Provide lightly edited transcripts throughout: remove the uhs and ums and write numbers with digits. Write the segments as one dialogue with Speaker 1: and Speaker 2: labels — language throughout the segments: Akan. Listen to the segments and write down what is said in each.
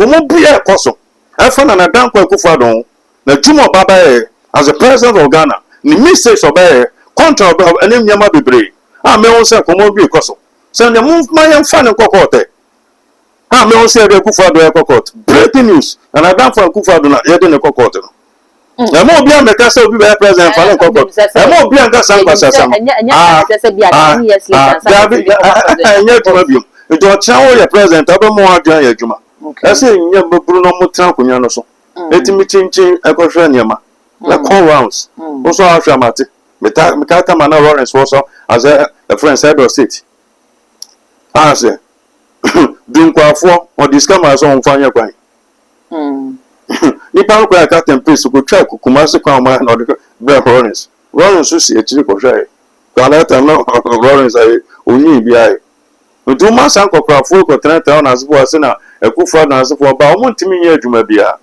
Speaker 1: nkomo bia ekoso efa na Danko Akufo-Addo na Juma Baba as the president of Ghana ni mistakes obey contra any nyama bebre me won say nkomo bi ekoso say na movement yan fa ne kokote me won say Akufo-Addo ekokot breaking news na Danko Akufo-Addo na ye de ne kokote no na mo bia me ka say obi be president fa ne kokot na mo bia nga sangba sasam anya tuma bi do chawo ye president abemo adwan ye adwuma ese nya baburu no mo tran konya no so etimi chinchin ekohwe niema na call rounds also aframate meta mana Lawrence also as a friend said of state say dunkwafo o discover so onfanya kwan ni pa ko aka tempest ko twa Kumasi kwa ma na de Lawrence so si echiri ko hwe kana ta no Lawrence ay onyi bi ay ntu ma san kokrafo ko trenta na asifo ase na Akufo na asifo ba o montimi nya adwuma bia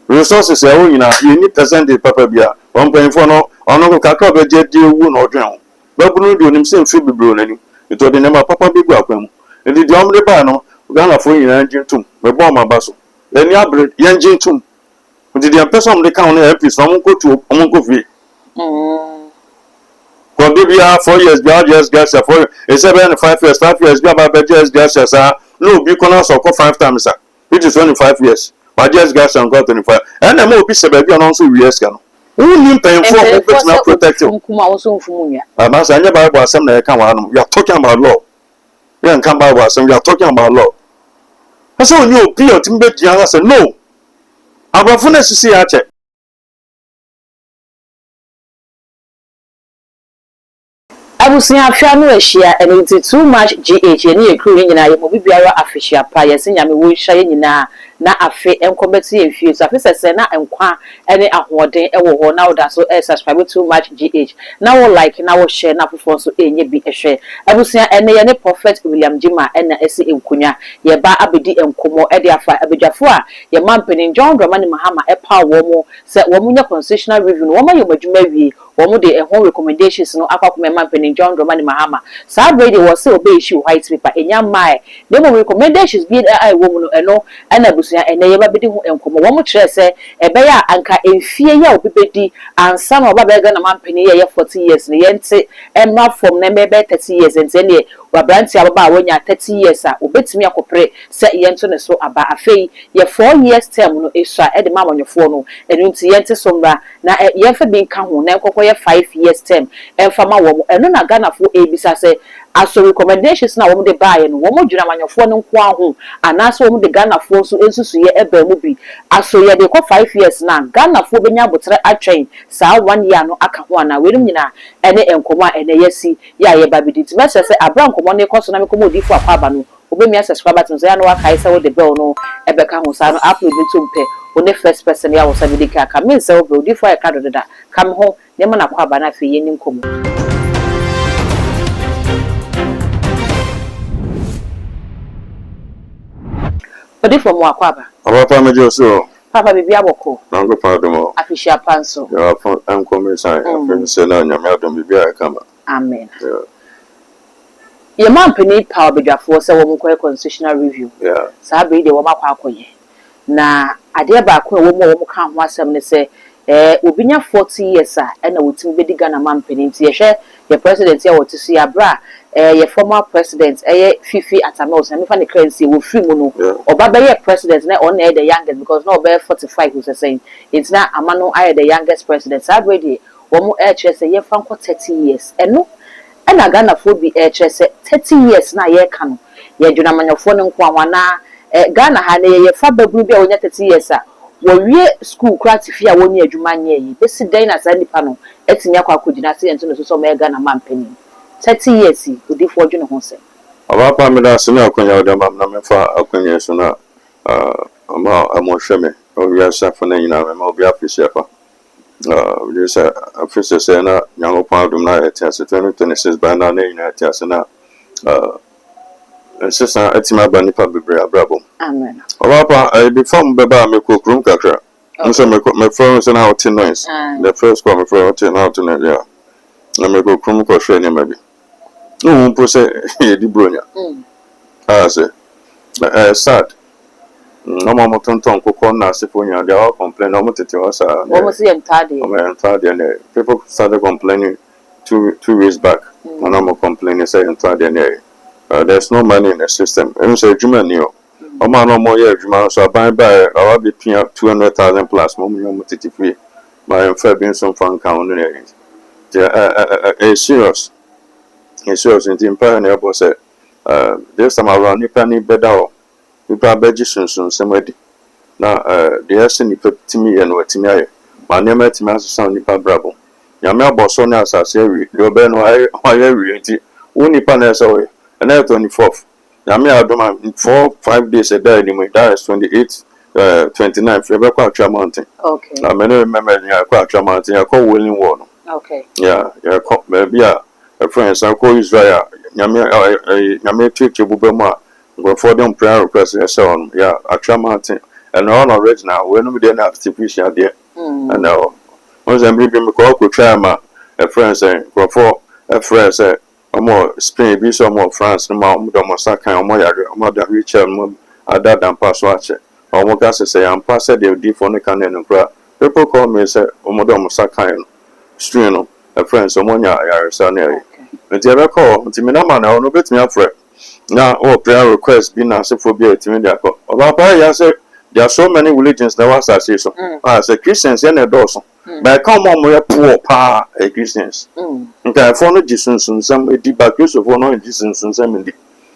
Speaker 1: resources ya wonyina ye ni percentage papa bia on penfo no ono ko kakra be je de wu na odwen babunu de onim se mfi bibro nani to de nema papa begu akwam ndi de omre ba no Ghana fo nyina njintum me bo ma baso eni abre ye njintum ndi de person de kan na MP so monko tu monko fi ko bibia 4 years bia just gas for 5 years bia ba be just gas sa no bi kono so ko 5 times sa it is 25 years but just gas and got 25 and na mo bi se ba bia no so years ka no who paying for personal protection
Speaker 2: kuma also mfumunya
Speaker 1: ama sa anya Bible asem na ka wa no we are talking about law we are kan Bible asem we are talking about law asa onye obi o timbe dia say no abafuna sisi ya che
Speaker 2: abusia afia no ehia and it too much GH ni ekru nyina ye mo bibiara afihia pa ye se nyame wo hia ye nyina na afi enkometi enfie so afi sese na enkwa ene ahoden ewo ho na oda so subscribe too much GH na wo like na wo share na fofo so enye bi ehwe abusia ene ye ne Prophet William Jima ena esi enkunya ye ba abedi enkomo e de afa abedwafo a ye mampeni John Dramani Mahama epa wo mo se wo munya constitutional review no wo ma ye madwuma wie wo mo de ehon recommendations no akwakom mampeni John Dramani Mahama sa brady wo se obe issue white paper enya mai de mo recommendations bi ai wo mo no eno ena abusia ene ye ba bedi hu enkomo wo mo kire se ebe ya anka enfie ya obibedi ansa na oba bega na mampeni ye 40 years ne yente emma from na mebe 30 years ente ne wa branti ababa wonya 30 years a obetimi akopre se yento ne so aba afei ye 4 years term no esua e de mamonyefo no enu nti yente somra na ye fa bi nka ho na kokko ye 5 years term emfa ma wo enu na Ghana fo ebisa se aso recommendations na wo de bae no wo dwuna manyefo no nko aho anaso wo de Ghana fo so ensusu ye eba mu bi aso ye de ko 5 years na Ghana fo benya botre atwen saa 1 year no aka ho ana werum nyina ene enkomo a ene yesi ya ye babidi ti mese se abra nkomo ne koso na me komo difo akwaba no obemi subscribe button so ya no wakai se wo de bell no ebeka ho saa no upload to mpe one first person ya wo sabidi ka ka me se wo bro difo ya ka do da kam ho ne ma na kwaba na fe ye ni nkomo Odi from Wakwaba.
Speaker 1: Papa mejo so.
Speaker 2: Papa bibi aboko.
Speaker 1: Nango pa domo.
Speaker 2: Afishia panso.
Speaker 1: Ya am commission. Afin se na nyame adom bibi akama.
Speaker 2: Amen. Ye mampeni power bedwafo se wo mko constitutional review.
Speaker 1: Yeah.
Speaker 2: Sa be de wo makwa akoye. Na ade ba ko wo mo ka ho asem ne se obinya 40 years a na wotimi bedi Ghana mampeni nti ye hwe ye president ya wotisu ya bra ye former president Fifi Atamels na me fa ne currency wo free mu no oba be ye president na on the youngest because no be 45 who's saying it's na amano I the youngest president already wo mo chere say ye fa nko 30 years eno na Ghana fo bi chere say 30 years na ye ka no ye dwuna manyofo ne nko anwana Ghana ha na ye fa baburu bi a wonya 30 years a wo school kratifia a wonya adwuma nya yi besi dan na sa nipa no etimi akwa kodina se ento no so me Ghana mampani 30 years odi fo dwene ho se
Speaker 1: Abapa me da se na akonya oda mam na me fa akonya so na ama amohweme o ya safo na nyina me ma obi afisi afa we say afisi se na nyango pa dum na etiase 2026 ba na na nyina etiase na sesa etima ba nipa bebre abrabo
Speaker 2: amen
Speaker 1: Abapa before mbeba me kokrum kakra nso me phone se na hot noise the first call me for hot na hot na ya na me kokrum ko hwe ne mabi no mpo se di bronya say sad No more tonton cocoa nasiponia, they all complain almost it was
Speaker 2: almost the entire
Speaker 1: people started complaining 2 years back. No more complaining say entire there's no money in the system. And say Juma new. A man no more year Juma so buy I'll be paying 200,000 plus more free. My fair being some fun count serious. It's serious in the empire was said there's some around Nipani better. Nipa beji sunsun semedi na the ese nipa timi ye no atimi aye ma nema timi asesa nipa brabo nyame aboso na asase awi de obe no aye awi nti wo nipa na ese we na 24th nyame adoma 4-5 days a day ni that is 28 29 fe be kwa Atwa Mountain.
Speaker 2: Okay,
Speaker 1: na me no remember nya kwa Atwa Mountain ya ko Wailing Wall no.
Speaker 2: Okay,
Speaker 1: Yeah ko be a friends ko Israel nyame twetwe bubemu a for them prayer request on Atwa Mountain and all original when we didn't have artificial there. And now once I'm bringing me call try my a friend saying for a friend say more Spain be some more France no more Mosaka or more Richard other than pass watch or more gas say I'm past the different can people call me say Omodo Mosaka stream a friend someone ya son and the other call to me no no bet me up for now, prayer requests be nasty for be a timid. About say there are so many religions that was as so. As a Christians and a dozen. But come on, we are poor pa a Christians. Okay, for no distance and some deep use of one distance and some indeed.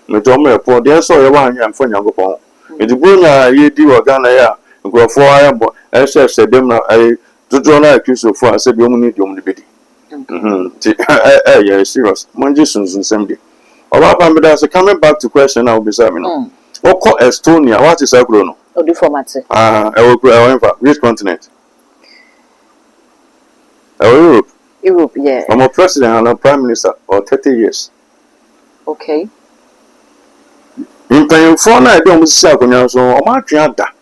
Speaker 1: Metomia poor, there saw a one young for young upon. It will ye do a gun a go for I am as I said them to draw like you so far. I said you need your liberty. Yeah, serious. One distance and some day. Alright, coming back to question now, beside me now. What call Estonia? What is Agro?
Speaker 2: or do format.
Speaker 1: Which continent? Europe.
Speaker 2: Europe, yeah.
Speaker 1: I'm a president and a prime minister for 30 years.
Speaker 2: Okay.
Speaker 1: In paying for night, don't see a so I'm not that.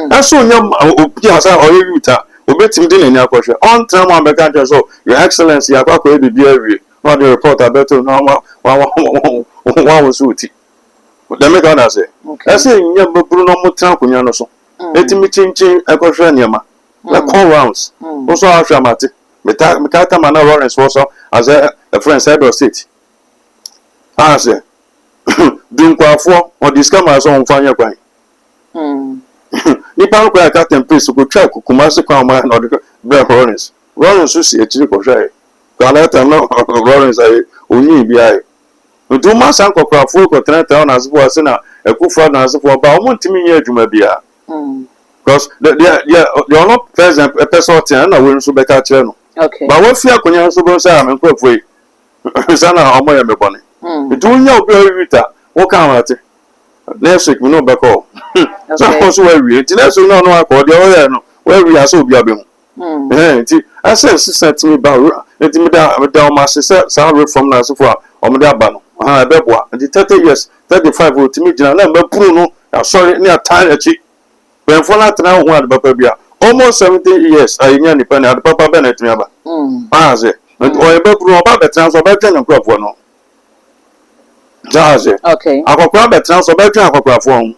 Speaker 1: That's so young, or you obey him in your question. On time, I'm a country, so Your Excellency, I've got to be area. Not the report, I better know one was suited. Let me go and say, I say, Bruno Mutan, so. Let me change a question, like all rounds. Also, after Mati, Mikata Mana Lawrence was as a friend said or state. I say, doing quite for or discover as on fire crying. Nipa kwa Captain Peace go check Kumasi Kwama and the Black Lawrence. Lawrence see a chick or shy. Galata no Lawrence I only be I. We do my son for 4 as was in a Kufa as for about 1 year to maybe. Because they are not present a person and I will so better channel.
Speaker 2: Okay.
Speaker 1: But what fear can you also say I'm in crop way? Sana or my bonnet. The 2 year period, what can I next week we know back home. So where we let's know where we are so be I said sister to me about it me down my sister salary from now so far on the ban. The 30 years 35 will to me number Bruno sorry near time cheap. When for that now one the almost 70 years I near the penny at Papa Bennett me about. I say or about the transfer by General crop for no.
Speaker 2: Okay.
Speaker 1: I will grab a transfer by General phone.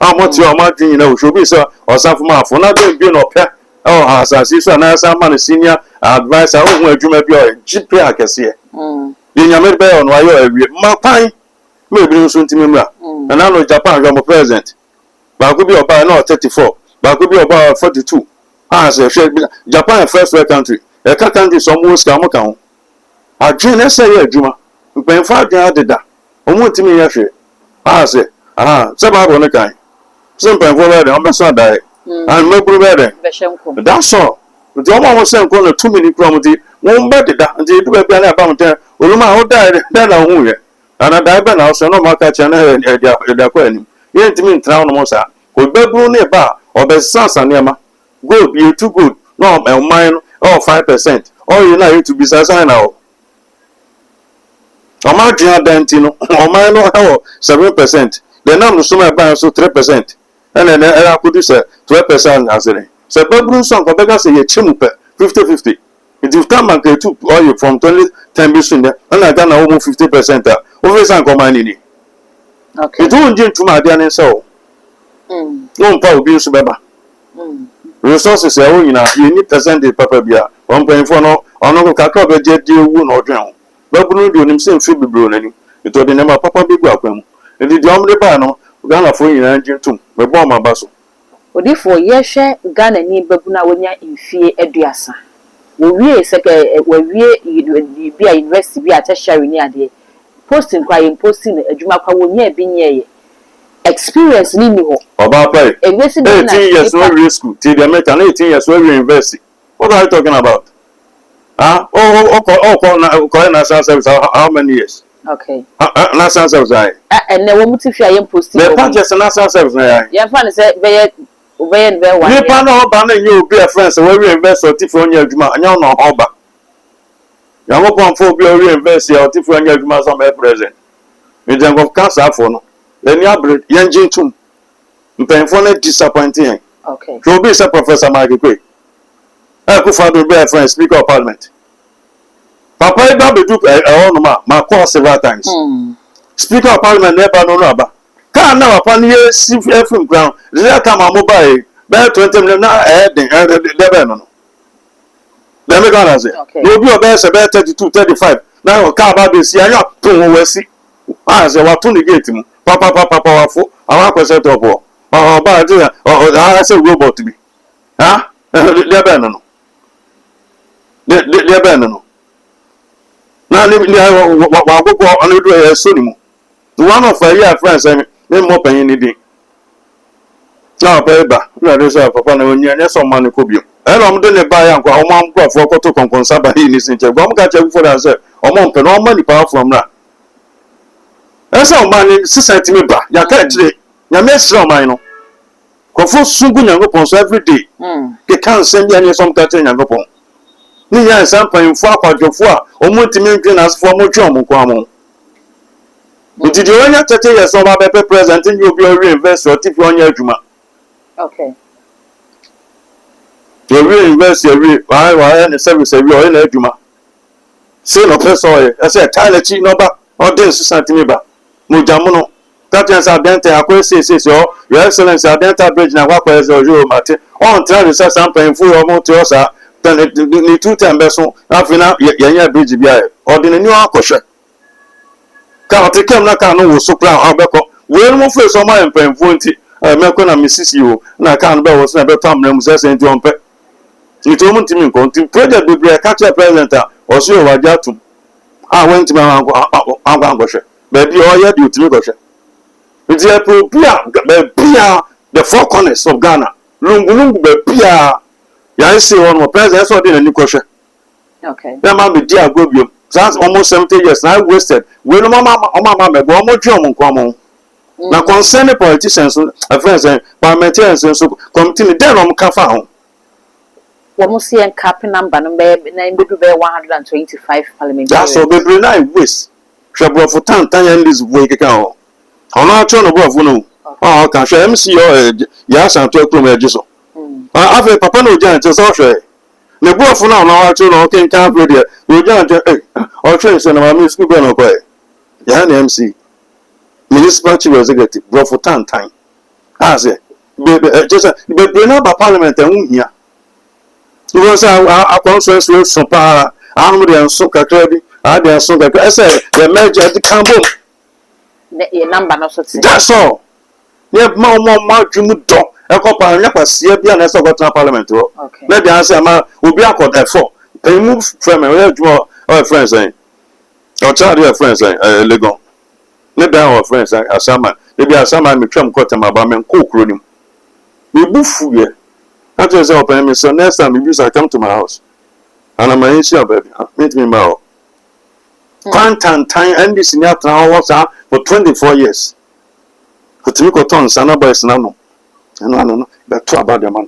Speaker 1: How much your margin should be sir or something for not being up here. Oh, as I see, so now some man senior advisor who you may be a GP, I can see. You may be on why you're my pine. Maybe soon to me. And I know Japan, I'm a president. But I could be about no 34, but I could be about 42. As a Japan, first world country. A country somewhere scam account. I dream, let's say, Juma. You pay 5 years did that. I want to me, actually. I say, some on a kind. Some time for that, I'm not die. And no problem. That's all. The woman was saying, 2 minute property, one better than the do a plan about there. Uluma, who died, then I won't. And I died by now, so no more catch and the queen. Yet to me, town mosa. Could be Brunei bar or the sons and Yama. Good, you too good. No, mine, or 5%. Or you know to be sign now. Or my dear Dantino, or mine, or 7%. The number so my buy so 3%. And then I could say 12% as a so Babru song for beggars say a chimupe 50-50. If you come and get 2 oil from 2010 billion there, and I done almost 50%. Over some command. Okay. It won't get to my dear so. no mpa obi nso beba resources ya wo nyina you need percentage papa bia on pay for no ono kakra be je di ewu na odwen ho babunu di onim se mfi bibro nani to de nema papa bi gu akwam ndi di omre ba no Ghana fo nyina njintum me bo ma baso
Speaker 2: odifo ye hwe Ghana ni babuna wonya mfie aduasa wo wie se wo wie bi a university bi a tertiary ni ade posting kwa posting adwuma kwa wonya bi nyeye experience ni ho
Speaker 1: oba pai 18 years no real school till the American 18 years no university what are you talking about national service how many years
Speaker 2: okay
Speaker 1: national service
Speaker 2: and then wo mutifia ye posting
Speaker 1: the pages national service na
Speaker 2: ya fa ne se be one
Speaker 1: ni pa no ba na nye obi a friends we reinvest otifo onye adwuma anya no oba ya mo pon fo obi o reinvest ya otifo onye adwuma so me present in terms of cancer for no eni abre yenjin tum mpenfo na disappointing
Speaker 2: okay
Speaker 1: so be say Professor Mike Kwe Akufo-Addo be friend speaker of parliament papa e ba bedu no ma call several times speaker of parliament never no aba ka na papa ni si FM ground there come mobile be 20 million na den de be no let me go and say no be obe se be 32 35 na ka ba be si anya to wo wasi as e wa to the gate mu papa wafo awon akwese to bo ba ti I say robot bi de be no de be no na ni wa gogo onu do e so ni mu one of our friends me mo panyin ni din na ba ba na de so papa na onye anya so man ko bio e no mo de ne ba ya nkwa o mo amkrofo koto konkonsa ba ni sinche gwa mo ka che for that say o mo mpe no mo ni power from ra esa o man ni 6 cm ba ya ka kire ya me sra o man no kofo sungu nyankopon so every day ke kan send ya ni som ka che nyankopon ni ya sampan fu akwadwofo a o mo timi ntwe na asfo mo twe o mo kwa mo Uti di onya 30 years oba be present in you be reinvest or if onya adwuma.
Speaker 2: Okay.
Speaker 1: You reinvest your why na service every or na adwuma. Say no person I say tile chi no ba or den cm ba. Mo jamu no. That is adente akwe say your excellence adente bridge na kwa kwa so yo mate. On try to say something for your motor osa then ni 2 time be so afina yanya bridge bia or the new akoshe. Ka otikem na ka no wo so plan obeko we no fe so ma empemfo nti meko na misisi o na ka no be wo so na be tam na mu se nti onpe nti o mu ntimi nko nti project be bre ka che president o so yo waja tum went to my ango hwe be bi o ye di otimi ko hwe nti e pro bia be bia the four corners of Ghana lungu be bia ya isi won mo president so dey na ni ko hwe
Speaker 2: okay
Speaker 1: na ma be di agobio. That's almost 70 years now wasted. We no mama me go mo twa mo nkwamo. Na concerned politicians friends parliamentarians so committee dem no kafa ho.
Speaker 2: Wo mo see en cap number no be na bedu be 125 parliamentarians.
Speaker 1: That's so be na waste. Hwebro for tan yan this boy keka ho. Ono acho no bro no. Ka hwe MC ya santo ekrom ejiso. Afa papa no jan je so hwe. Le buofu na na wacho no ken kan radio we jan o train so na ma school be no ko ya na MC municipal chief executive buofu tan say just be na ba parliament en hia you say conference we so pa amu de so kakra bi de so kakra say the major the cambo
Speaker 2: the number no so
Speaker 1: that's all ye ma dwumu do ekopa nya kwasia bia na so gotan parliament wo na dia say ma obi akod e4 can you move from me we do our friends saying or child your friends saying legon na dia our friends saying asama e bia asama me twam kotem aba me ko kro nim we bufu ye I just say open me so next time you come to my house and I'm in your baby meet me ma Quantan time and this in your for 24 years for Timiko Tons and boys na no no that talk about the man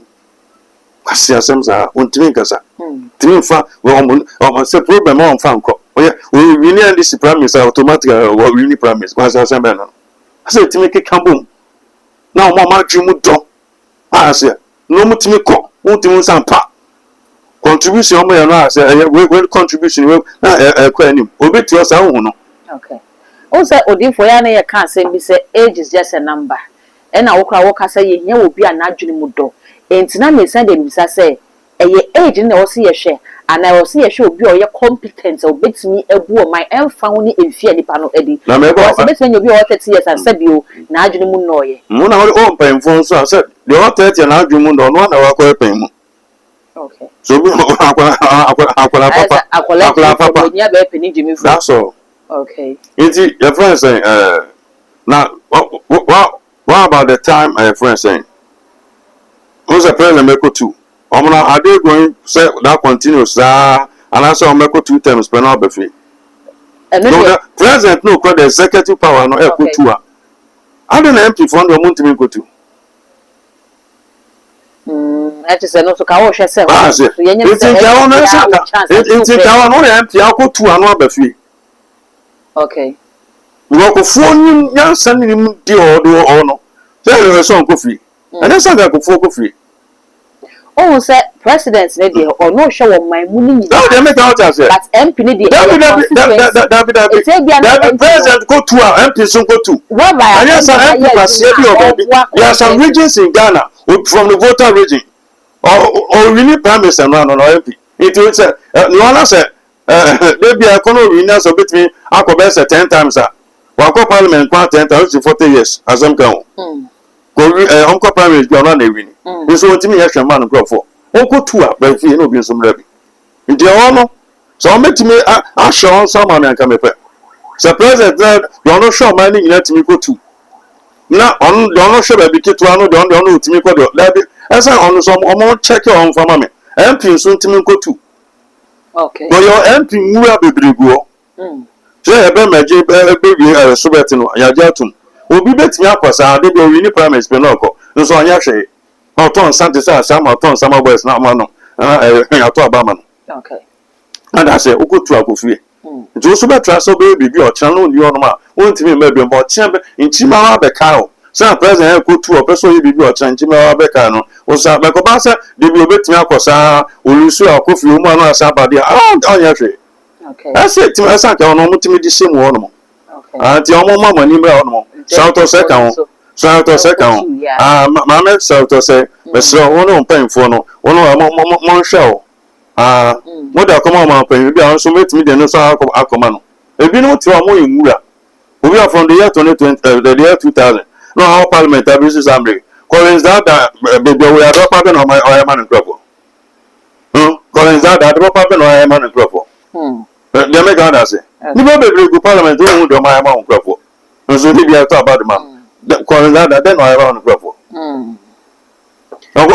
Speaker 1: kwasi asemza ontimi kasa timi fa we say problem on fa nko we need this promise automatic we need promise kwasi asemba no say timi ke kambum na o ma dwumu do say no mutimi ko mutimi sampa contribution o mo no say we contribution we na kwa anim obeti o sa hu no
Speaker 2: okay o say odifo ya na ye kan say bi say age is just a number and I walk as say, you will be an adjutant mudo. And Tinami said, say, a age in the see a share, and I will see a show be your competence or bits me a boy, my own found in fear the panel eddy. Now, maybe you'll be all 30 years and said you, Najun Munoy.
Speaker 1: Mona will pay for so I said, the all 30 and Najun on 1 hour payment. Okay. So, that's all.
Speaker 2: Okay.
Speaker 1: Is it your friend saying, now, what about the time a friend saying? Who's a president make 2? Are they going to say that continues? And I saw make 2 times per hour free. The president no call the executive power no equal to her. I don't empty fund the money to go to.
Speaker 2: That is not to call yourself.
Speaker 1: It's in town, no empty. I'll go to another free. Okay. We go phone you, sending him the or no. Tell you some coffee. And then some go for coffee.
Speaker 2: Oh, say presidents lady or no show of my money.
Speaker 1: No, they make out as it.
Speaker 2: That's MP the
Speaker 1: president go to our MP so go to. Yes, there are some regions in Ghana from the voter region. Or we need prime minister no MP. It will say no one say they be economy winners of between I 10 times. Wako parliament 10 times 40 years as I'm going. Uncle Prime is beyond a winning. This is what me actually man grow for. Uncle Tua, but you know, be some levy. In the honor, so make me I show someone and come up. So, President, you're not sure my name let me go to. Now, on the honor show, I be kid to honor the honor to me go to levy. As I honor some more check on for mommy. MP soon to me go to. Okay. But your MP will be go. So, I bet my baby, so better, Yajatum. Obi betimi akwasa de be wini prime minister no ko nso anya hwe oton sante sa sama oton sama boys na ma no ato abama no okay and I say okotu akofie nti so betra so be bibi o chan no ni ono ma wontimi ma bi mbo chan be nchima wa be ka o sa president ekotu o peso yi bibi o chan nchima wa be ka no o sa be ko ba sa de bi obetimi akwasa olusu akofie o mu anu asa bade anya hwe okay that's it timi asa ka ono mutimi di same wo no anti omo mama ni mra ono South second. Mamma South say, Mr. One on pain for no, one of show. What I come on, pain, you also met me the no Akomano. If you know to a more in Mura, we are from the year 2020, the year 2000. No, our parliament, Business Assembly. Collins that we are not popping on my man and Crawford. Collins that I don't pop in on man and Crawford. They make out say, you know, the parliament don't do my man Crawford. So maybe I talk about the man. Calling that then I around the grapple. Or 2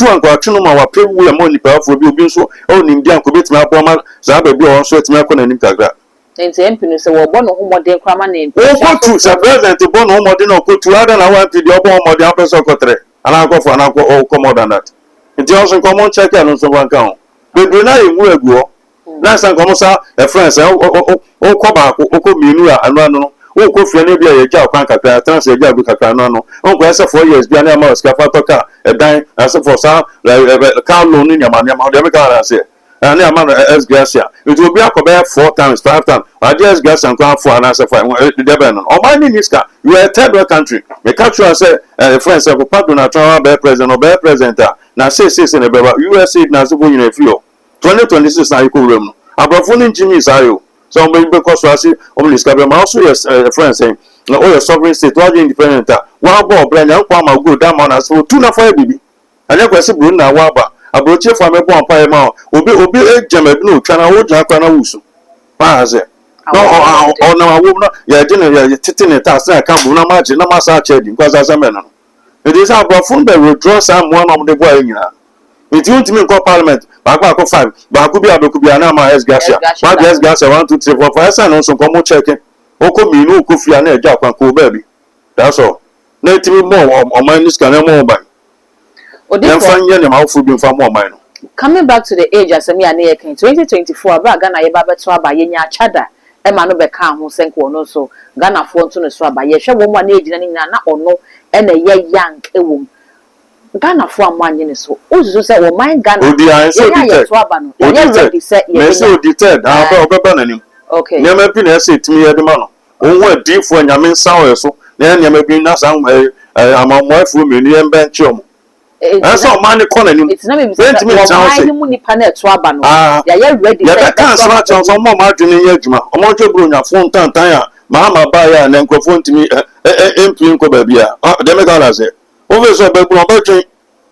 Speaker 1: and Quatrino, our people will money for being so only Indian could beat my poor man, Zabby Blow, so it's my con and Integra.
Speaker 2: Then the MP is a one who more than Craman name.
Speaker 1: Oh, to President to Bono more than or put to other than I want to the upper more than upper secretary, and I'll go for an uncle or come more than that. It also come on check and on some one count. But do not even go. Last time, Comosa, a friend, oh, Coba, Oko Minua, and Rano. O ko fi ani bia ye ja kwan kakra trans ye ja bu kakra no no on ko ese 4 years bia na ma skafa toka e dan ase for sa ka loan ni nyama nyama de me ka ase ani ama S Gracia it will be akobe 4 times 5 times I just gas and kwa for na se for de be no o ma ni niska you are a third world country me catch you say friends say papa do na try be president or be president na say na be USA na so go you na fio 2026 na iko rem no abrofo ni Jimmy Sayo. So because I see only discover also yes friends saying no your sovereign state what independent one ball brand and kwama go that man as for 2 na 5 bibi and you kwese buru na wa ba abroche for me bon pa ma obi ejama bi no twa na wo dwa kwa na wusu pa say no na wo no ya je na ya tete ne ta say ka bu na ma je na ma sa che di because as am no it is about from the withdraw some one of the boy nyina it won't mean call parliament back 5 back be abekubia na ma S Gracia ma S Gracia 1 2 3 4 5 no so come checking oko minu oko fia na eja kwan ko baby that's all na timi more o man this can more by dem fanye ne ma fu bi fa more man no
Speaker 2: coming back to the age asemi ane ye kan 2024 aba Ghana ye ba beto aba ye nya chada e ma no be ka ho senko no so Ghana fo nto no so aba ye hwe wo mo na age na ni na ono e na ye young e wo Ghana for amanye ne so ozuzo se wo man Ghana
Speaker 1: odi an so deterred me so deterred obeba nanim okay nyama bi na se timi ye de ma no onwo adifo nyame nsa wo so na nyama bi na san amamwafo me ni embenche omo esa man ne kona ni
Speaker 2: it's not me say why mu nipa na eto aba no ya ready
Speaker 1: ya ka kan sana chance mo ma adwene ya adwuma omo twa bronya fon tantan ya ma ba ya na nkofo ntimi empin ko ba bia dem ka la say over so be gbo betwen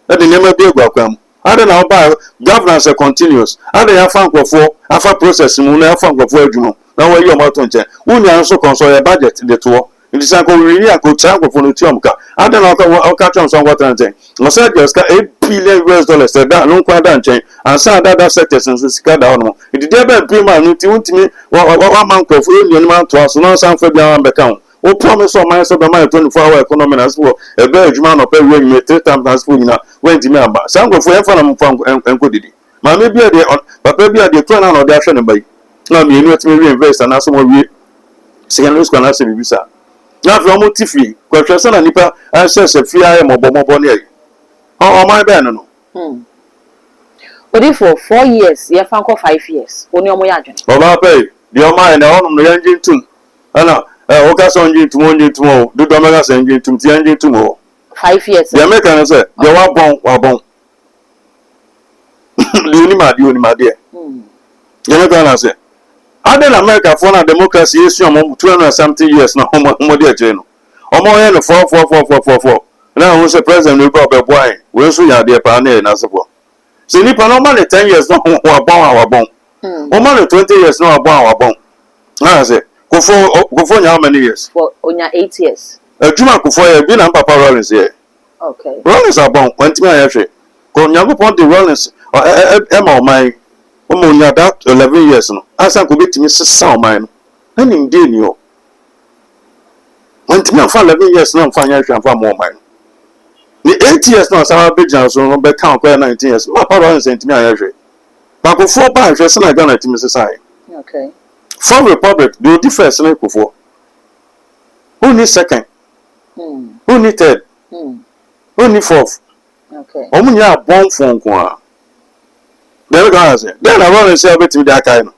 Speaker 1: e de nema bi egwa kwam ade na ba governance continuous ade ya fa nkofo afa process mu na afa nkofo adwuma na wa yi omo to nche unya nso konso ya budget de to it is ko ri ya ko tsa nkofo no tiom ka ade na ka chon so ngwa nche no say just ka $8 billion da no kwa da nche ansa da sectors nso sika da ono it dey be prima no ti untimi wa man nkofo ni ma to aso no san fa bia be kan o promise o man so be man 24-hour economy na so e be adwuma no pe we ni 3 times as for nyina when ti me aba san nkofo e fa na mfa enko didi ma me bia de papa bia de to na no de ahwe ne bai na me ni otimi reinvest na so mo wie secondary school na se bibisa na fi omo tifi kwa hwese na nipa ansese fi aye mobo ne ayi o man be no
Speaker 2: Odi for 4 years ye fa 5 years oni omo ya adwen
Speaker 1: o ba pe de o man na onum no yanjin tum ana o ka so onjin tum o do do mega so onjin tum ti yanjin tum o
Speaker 2: 5 years
Speaker 1: ya make na say de wa bon di ni ma de ya make na say ade na America for na democracy issue omo 200 something years na omo de ache no omo ye no 4 na who say president no go be boy we so ya de pa na na so so ni pa no man 10 years no wa bon o man 20 years no wa bon na say kufo nya how many years
Speaker 2: for onya 8 years
Speaker 1: ejuma kufo ye bi na papa Rollins here
Speaker 2: okay
Speaker 1: Rollins abon kwantimi ayehwe ko nya go pon the Rollins e ma o mai o mo nya that 11 years no asa ko betimi sesa o mai no ani ndi ni o kwantimi afa 11 years no mfa nya hwe afa mo mai ni 8 years no sa be jan so no be kan ko 19 years ma papa Rollins ntimi ayehwe pa ko fo ba hwe se na Ghana timi sesa
Speaker 2: okay
Speaker 1: for republic do difference na kufo who need second who need third who need fourth
Speaker 2: okay
Speaker 1: omunya bon fon ko a there go say then I want to say betimi da kai no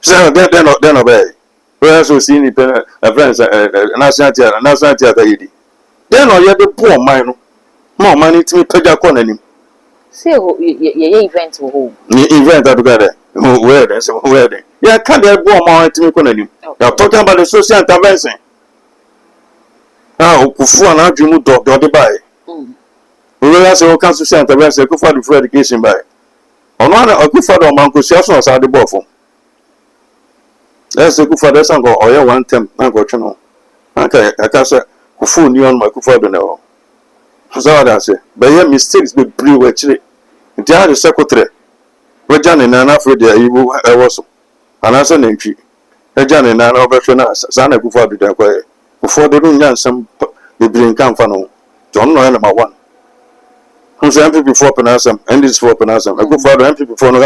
Speaker 1: so then obey we so see ni pen friends national theater yidi then o ye de poor man no ma o man ni timi pega ko nanim
Speaker 2: say ye event wo
Speaker 1: ni event adugade where there so where there yeah can there poor man timi ko nanim they are talking about the social intervention okufu na adwumu do de bai we will say o can social intervention ku for the free education bai ono na okufu do man ko sia so sa de bofo let's say ku for the sango oye one term na go twa aka aka say kufu ni on ma kufu do na o so that say but yeah mistakes be brew we chire ntia the secretary we jane na na afro de yibu e wo so anasa na ntwi e jane na na obehwe na sa na kufu do da kwa kufu do nya nsam be brin kan fa no John no number 1 who's MPP for penasam and this for penasam I go for MPP for no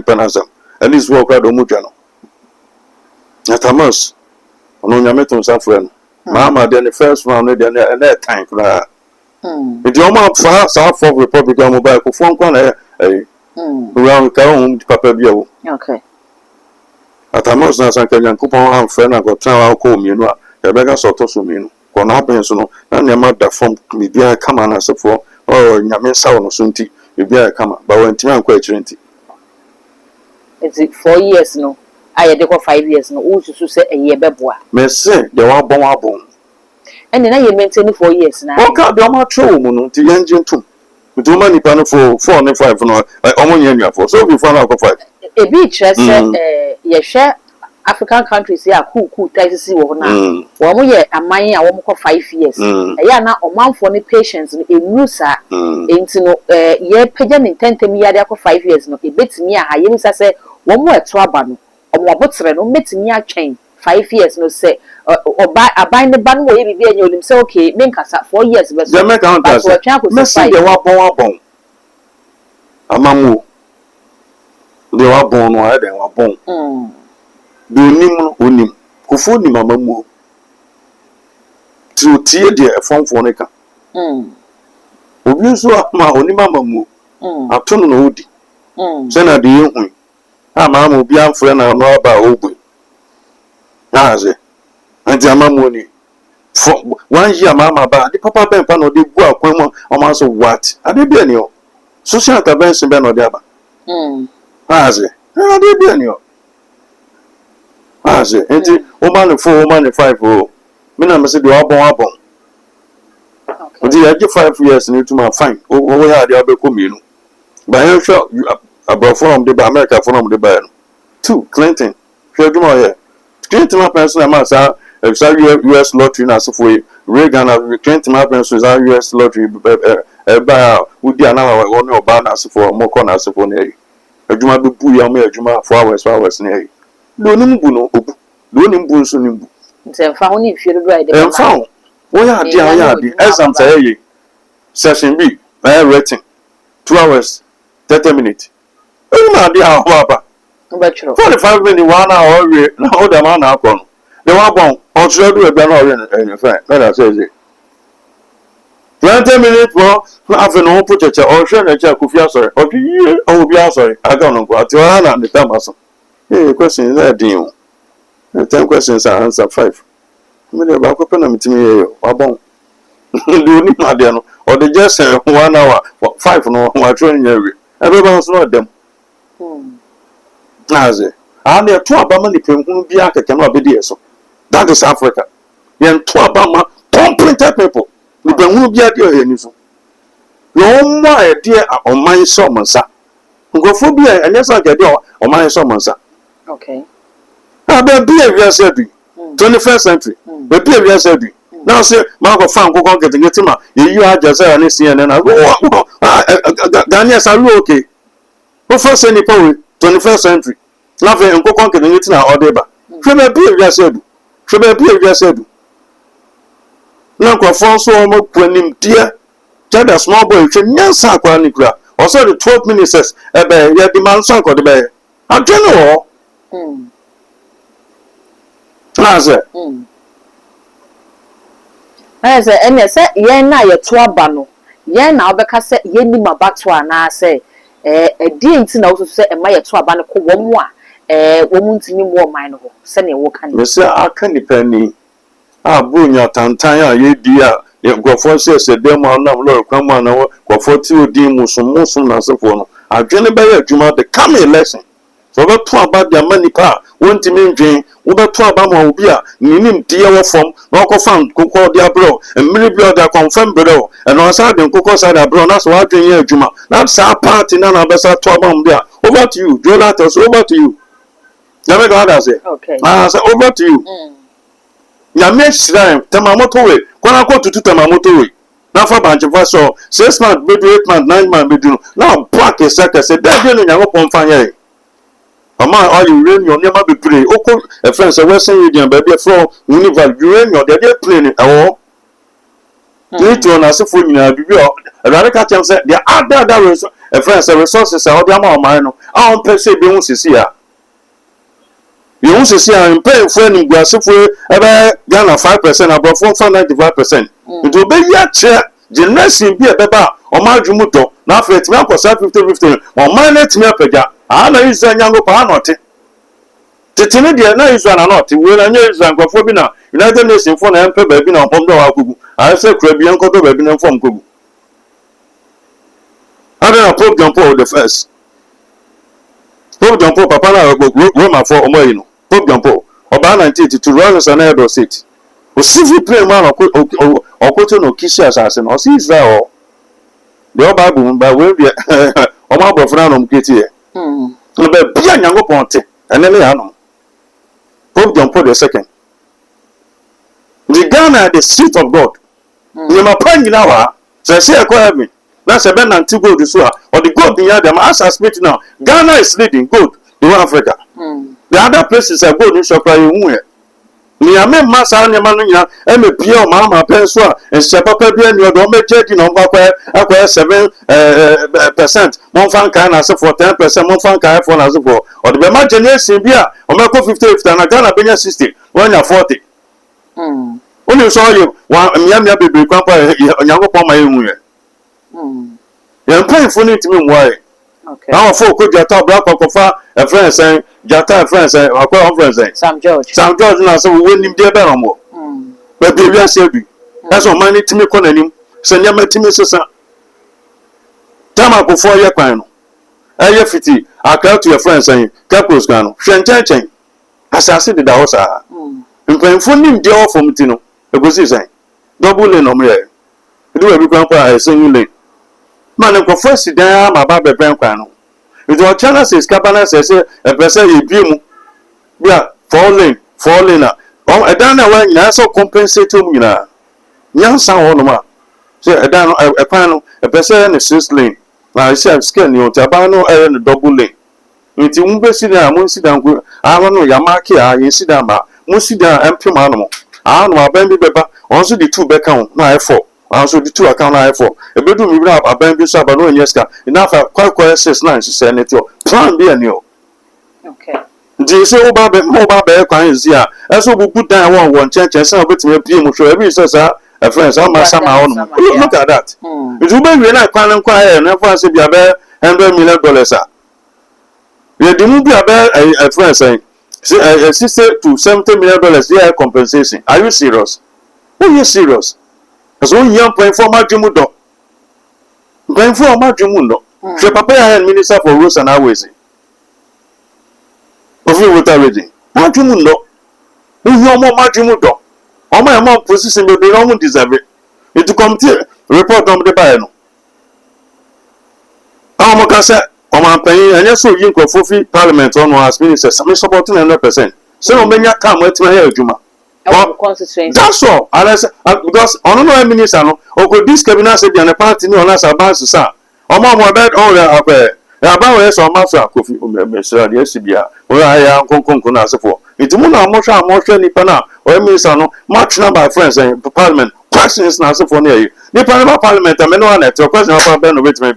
Speaker 1: penasam and this work do mu jano Atamas ono nyame to nsa frɛ no mama de the first one no de na time kra the oma for South of Republic of mobile ko fon kwa na round ka on papa bia wo
Speaker 2: okay
Speaker 1: Atamas na san ka Nyankopɔn am frɛ na ko tran wa ko mienu a ya bega so to so mienu ko na happen so no na nema da form bibia kama na sefo o nyame sawo no so nti bibia kama ba wantima anko akire nti
Speaker 2: it's 4 years no I dey go 5 years no wo susu se eye beboa
Speaker 1: me say de wa bon
Speaker 2: and na ye maintain 4 years na
Speaker 1: o ka de o ma tro mu no ti yanje ntum nti o ma nipa no for 4 ne 5 no o mo nya nua so before na go 5
Speaker 2: e bi trust ye hwe African countries here cool taxes wo na wo mo ye aman a wo mo 5 years ya na omanfo ne patients no enusa enti no ye pagya ne tentem ya de 5 years no e betimi a ha ye nsa se wo mo eto aba no omo abotre no metimi atwen 5 years no say oba aban ne ba no wo ye bibia nya olim say okay me nkasa 4 years be so
Speaker 1: me ka on me say de wa bon amamu de wa bon no a de wa bon do onim kufu ni mama mu ti otie de efonfo ne ka obi so ma oni mama mu atono no odi se na de yehu ama ma obi amfre na no aba ogbe na ze anti amamu ni for 1 year mama ba the papa ben pa no dey go akwan mu o ma so what ade bi ani o social intervention be no dey aba aze ade bi ani o aze enti o ma no 4 o ma no 5 o me na me se dey abon enti ya 5 years ni tuma fine o ya dey abeko mienu ba here sure abroad from the America from the Bayern 2 Clinton sure do more Clinton my person am say US lottery na so for Reagan Clinton my person is US lottery ba udi ana wa no ba na so for mo ko na so for na adwuma be bu ya mo adwuma 4 hours na yi do nim bu no obu do nim bu nso nim bu
Speaker 2: nse fa ho ni fie do ai de
Speaker 1: fa wo ya de exam say yi session B rating 2 hours 30 minutes na dey how papa 45 minutes 1 hour we na o da ma na akọ the one bon on should do a plan or friend that says it 20 minutes for having no put a chair or show a chair kufia sorry or you oh be sorry I don't know what you are and the time also hey question is that deal 10 questions I answer 5 me dey back open am to me wabon do ni ma dey no or the just 1 hour 5 no wa training every everyone no them naze and the two abama ni penhunu bia keke no abedi eso. That is Africa. Yen to abama competent people. Ni penhunu bia de ohani so. No mo e de oman so monsa. Ngofo bia enye so agade oman so monsa.
Speaker 2: Okay.
Speaker 1: Be we say do 21st century. Be we say do. Now say ma go fan go get ma you Aljazeera ni CNN na Daniel Salu okay. Who first any power 21st century. Love and go conquer the meeting or deba. Trebe be we said. Trebe be we said. Now go phone so mo kwanim dear. Tell a small boy che nyansa kwa nikura. Also the 12 ministers ebe ya demand son ko de be. I don't know. Naze.
Speaker 2: Naze ene se yen na ye to aba no. Yen na obeka se yen ni mabato ana se di nti na wo se e ma ye to aba no ko wo mu a wo mu ntimi mu o man no se ne wo kan.
Speaker 1: Me se aka ni pani abunya tantan a ye di a gofo se dem na lo kwan ma na gofo ti odi musum na sefo no adwene be ya adwuma de come election so be to aba dia manipa wonti mi ndwen wo be to aba ma obi a ninim die wo fom na ko fan kokko dia bro mmiri bi o da confirm bro e no sa de kokko sa da bro na so adwen ya adwuma na sa party na be sa to aba m dia over to you Jonathan over to you na me God say
Speaker 2: okay
Speaker 1: say over to you Nyame shrine temamoto we kwana ko tutu temamoto we na fa banche fa so 6 months bedu 8 months 9 months bedu na black is like say that dey no pon fanya ama all you rain your never be pray oko a friend say western union be dey from unival you rain your dey play ni ewo ni to na se fo nyina bibi o rare ka tem say there other ways a friend say resources say odi ama o man no a on pese be hu sisi ya you say see am pay for any guasefo ebe Ghana 5% above 95%. It will be ya che generation bi ebeba o ma dwumu do na afet me akosa 50-50 o ma na timi apaja ana Israel nyango pa anote tetene de na Israel na anote we na nya Israel nkofo bi na United Nations fo na empe ba bi na opom do wa kogu a se kura bi enkoto ba bi na fom kogu ada na Pope John Paul the first Pope John Paul papa na Roma for omo yi no Pope John Paul oba 1982 Royal Senator State o civil play man okoto no kishi asase no si Israel the oba bu ba we bi o ma bro funa no mketi e no be bia nyango ponte enele ya no Pope John Paul II the Ghana the seat of God ni ma panyina wa say e ko heaven na se be na gold so or the gold near them as I speak now Ghana is leading gold in Africa. The other places are good in Shopra you ni ame masa ne manu nya e me pie o mama pen so a ense papa bia ni o do me jeji no ngwa akwa 7% mon fan kan na se for 10% mon fan kan for na se for o de be ma generation bia o me ko 50 na Ghana benya 60 wanya 40 oni so ye wa mia bebe kwa pa nyango pa ma yehu ye yan pay for it me why okay now for ko jata black kofa a friend jata friend akwa friend
Speaker 2: Sam George
Speaker 1: na so we nim dey be no mo But baby, I said, that's all money to me, Conanim, send your matime sessa. Tama before your pano. I fiti, I call to your friends saying, Capos Gano, Shantan. As I said, the house are. In paying for him, the offer Mutino, a position. Double in Omre. Do every grandpa I sing you late. Man, I'm first to die, my baby grandpano. It was China says, Cabana says, a person you dream. Yeah, falling. Oh, I don't know when you so compensate to me now. Young son, one say, I don't know a panel, a person is 6 lane. Now I said, scan you, Tabano, and a double lane. Into Umbesida, Monsidan, I don't know Yamaki, I sit down, Musida, empty animal. I don't know a baby pepper, also the 2 back count, now I 4. Also the 2 account I 4. A bedroom we have a baby Sabano and Yeska, enough quite 6 9 to send it to plan be a new.
Speaker 2: Okay.
Speaker 1: Do say mobile bear coins here? As we put down one church and some of it may be much every says a friend, some somehow. Look at that. It will be like Quan and Quiet and if be a bear $100 million. We didn't be a bear, a friend saying, $60 to $70 million year compensation. Are you serious? Oh, you're serious. As one young point for Majimundo. Point for Majimundo. She prepare and minister for Rose and Highways. Of you with already. Majimundo. Who you more Majimundo? All my mom position will be wrong deserve it. It come to report on the Bayano. Amokasa, on my paying, and yes, so you go for parliament on as minister, some supporting 100%. So many come with my hair, Juma. That's all. Because on no minister, or this cabinet said, and a party no less about to say, or more bed all the about us or master coffee, Mr. Yesibia, where I am Concon for. It's Muna Mosha Nipana, or minister, much number of friends and parliament, questions now for near you. The parliament, I mean, one at your question about Ben with me.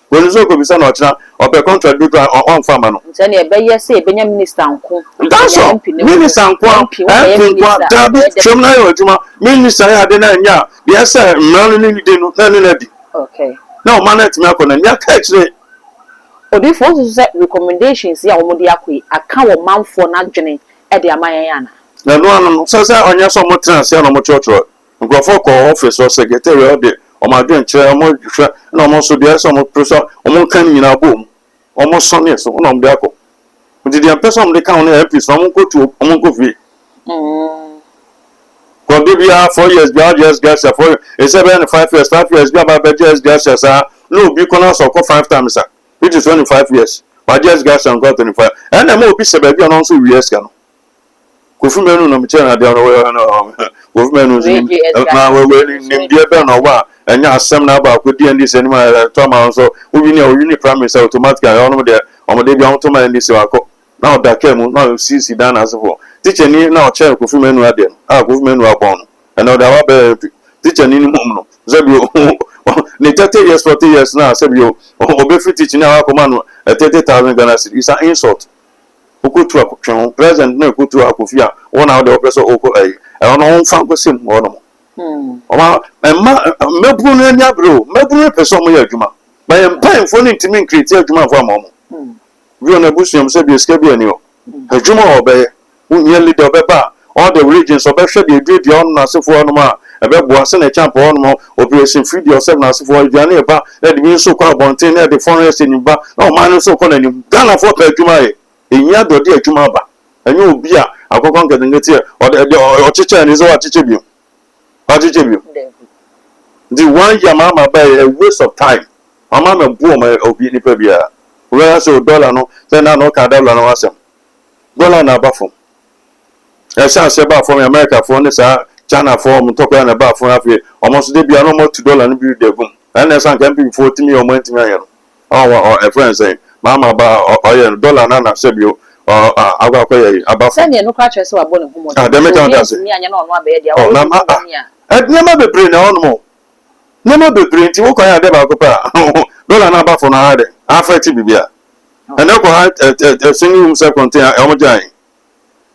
Speaker 1: When you go to San Ochna or per contract on farmer.
Speaker 2: Send a bay, say, Benjamin Minister.
Speaker 1: That's all. Minister and Minister, I didn't know. Yes, sir, Melanie didn't.
Speaker 2: Okay.
Speaker 1: No, man, it's Malcolm and catch it.
Speaker 2: Or if also set recommendations, ya Modiaqui, a cow man for not journey at the Amayana.
Speaker 1: No one says on your summer transfer on my church. Go for office or secretary of the. Or my grand chair, no more so dear, some pressure, or more canning in our boom, almost Sunday, so on Biaco. Did the person of the county help you? Some go to Omonco V. For BBR 4 years, yes, gas for 7 and 5 years, 5 years, yes, gas, no, Buconas or 5 times, which is 25 years. But yes, gas and got 25. And I'm more piece of baby and also yes, can. Kufumenu no mchana dia no government in dear no wa enya asem na ba ko die ndise ni ma to ma so uni promise automatically on de omode bia on to ma ndise wa ko na oda kemu na CC dan asefo teacher ni na o che kufumenu ade kufumenu abon and oda wa be teacher ni mum no zabio ni 30 years 40 years na sabio obe fit teach na wa ko manu 30,000 Ghana cedis is an insult. Okutu akutwa president na okutu akufia wona wo de opeso oko ono nfa gosim wono oma mebru na nya bro mebru person mo ya adwuma ba yem pan fo ni ntimi create adwuma fo amom bi na busuam se bi eska bi ani o adwuma obe unye leader obeba all the regions obehwe de edwedi on na sefo ono ma ebebo ase na champ ono mo operation free yourself na sefo aduane eba na de bi so kwa bonten na de forest ni ba na o man so kwa na ni Ghana for adwuma e enya dodi adwuma ba enye obi a akokon kedengeti ochiche ni zo achiche bi the 1 year mama buy a waste of time mama me buo ma obi ni pa bia we so dollar no say na no ka dollar no asem dollar na ba fo se ba fo America fo ni sa China fo mo tokwa na ba fo afi almost dey bia no more $2 ni bi dey gum and na san kan bi 40 million mo ntimi ayo oh a friend say mama ba oye dollar na sebio agwa koye aba
Speaker 2: send no kwa chese wa bonu humo
Speaker 1: dem make am say
Speaker 2: ni anya na onu aba ye dia
Speaker 1: o na nema bebre na onu mo nema bebre nti wo kwa de ba ko pa dollar na ba fo na ade affect bibia and ko ha single self contain e mo jan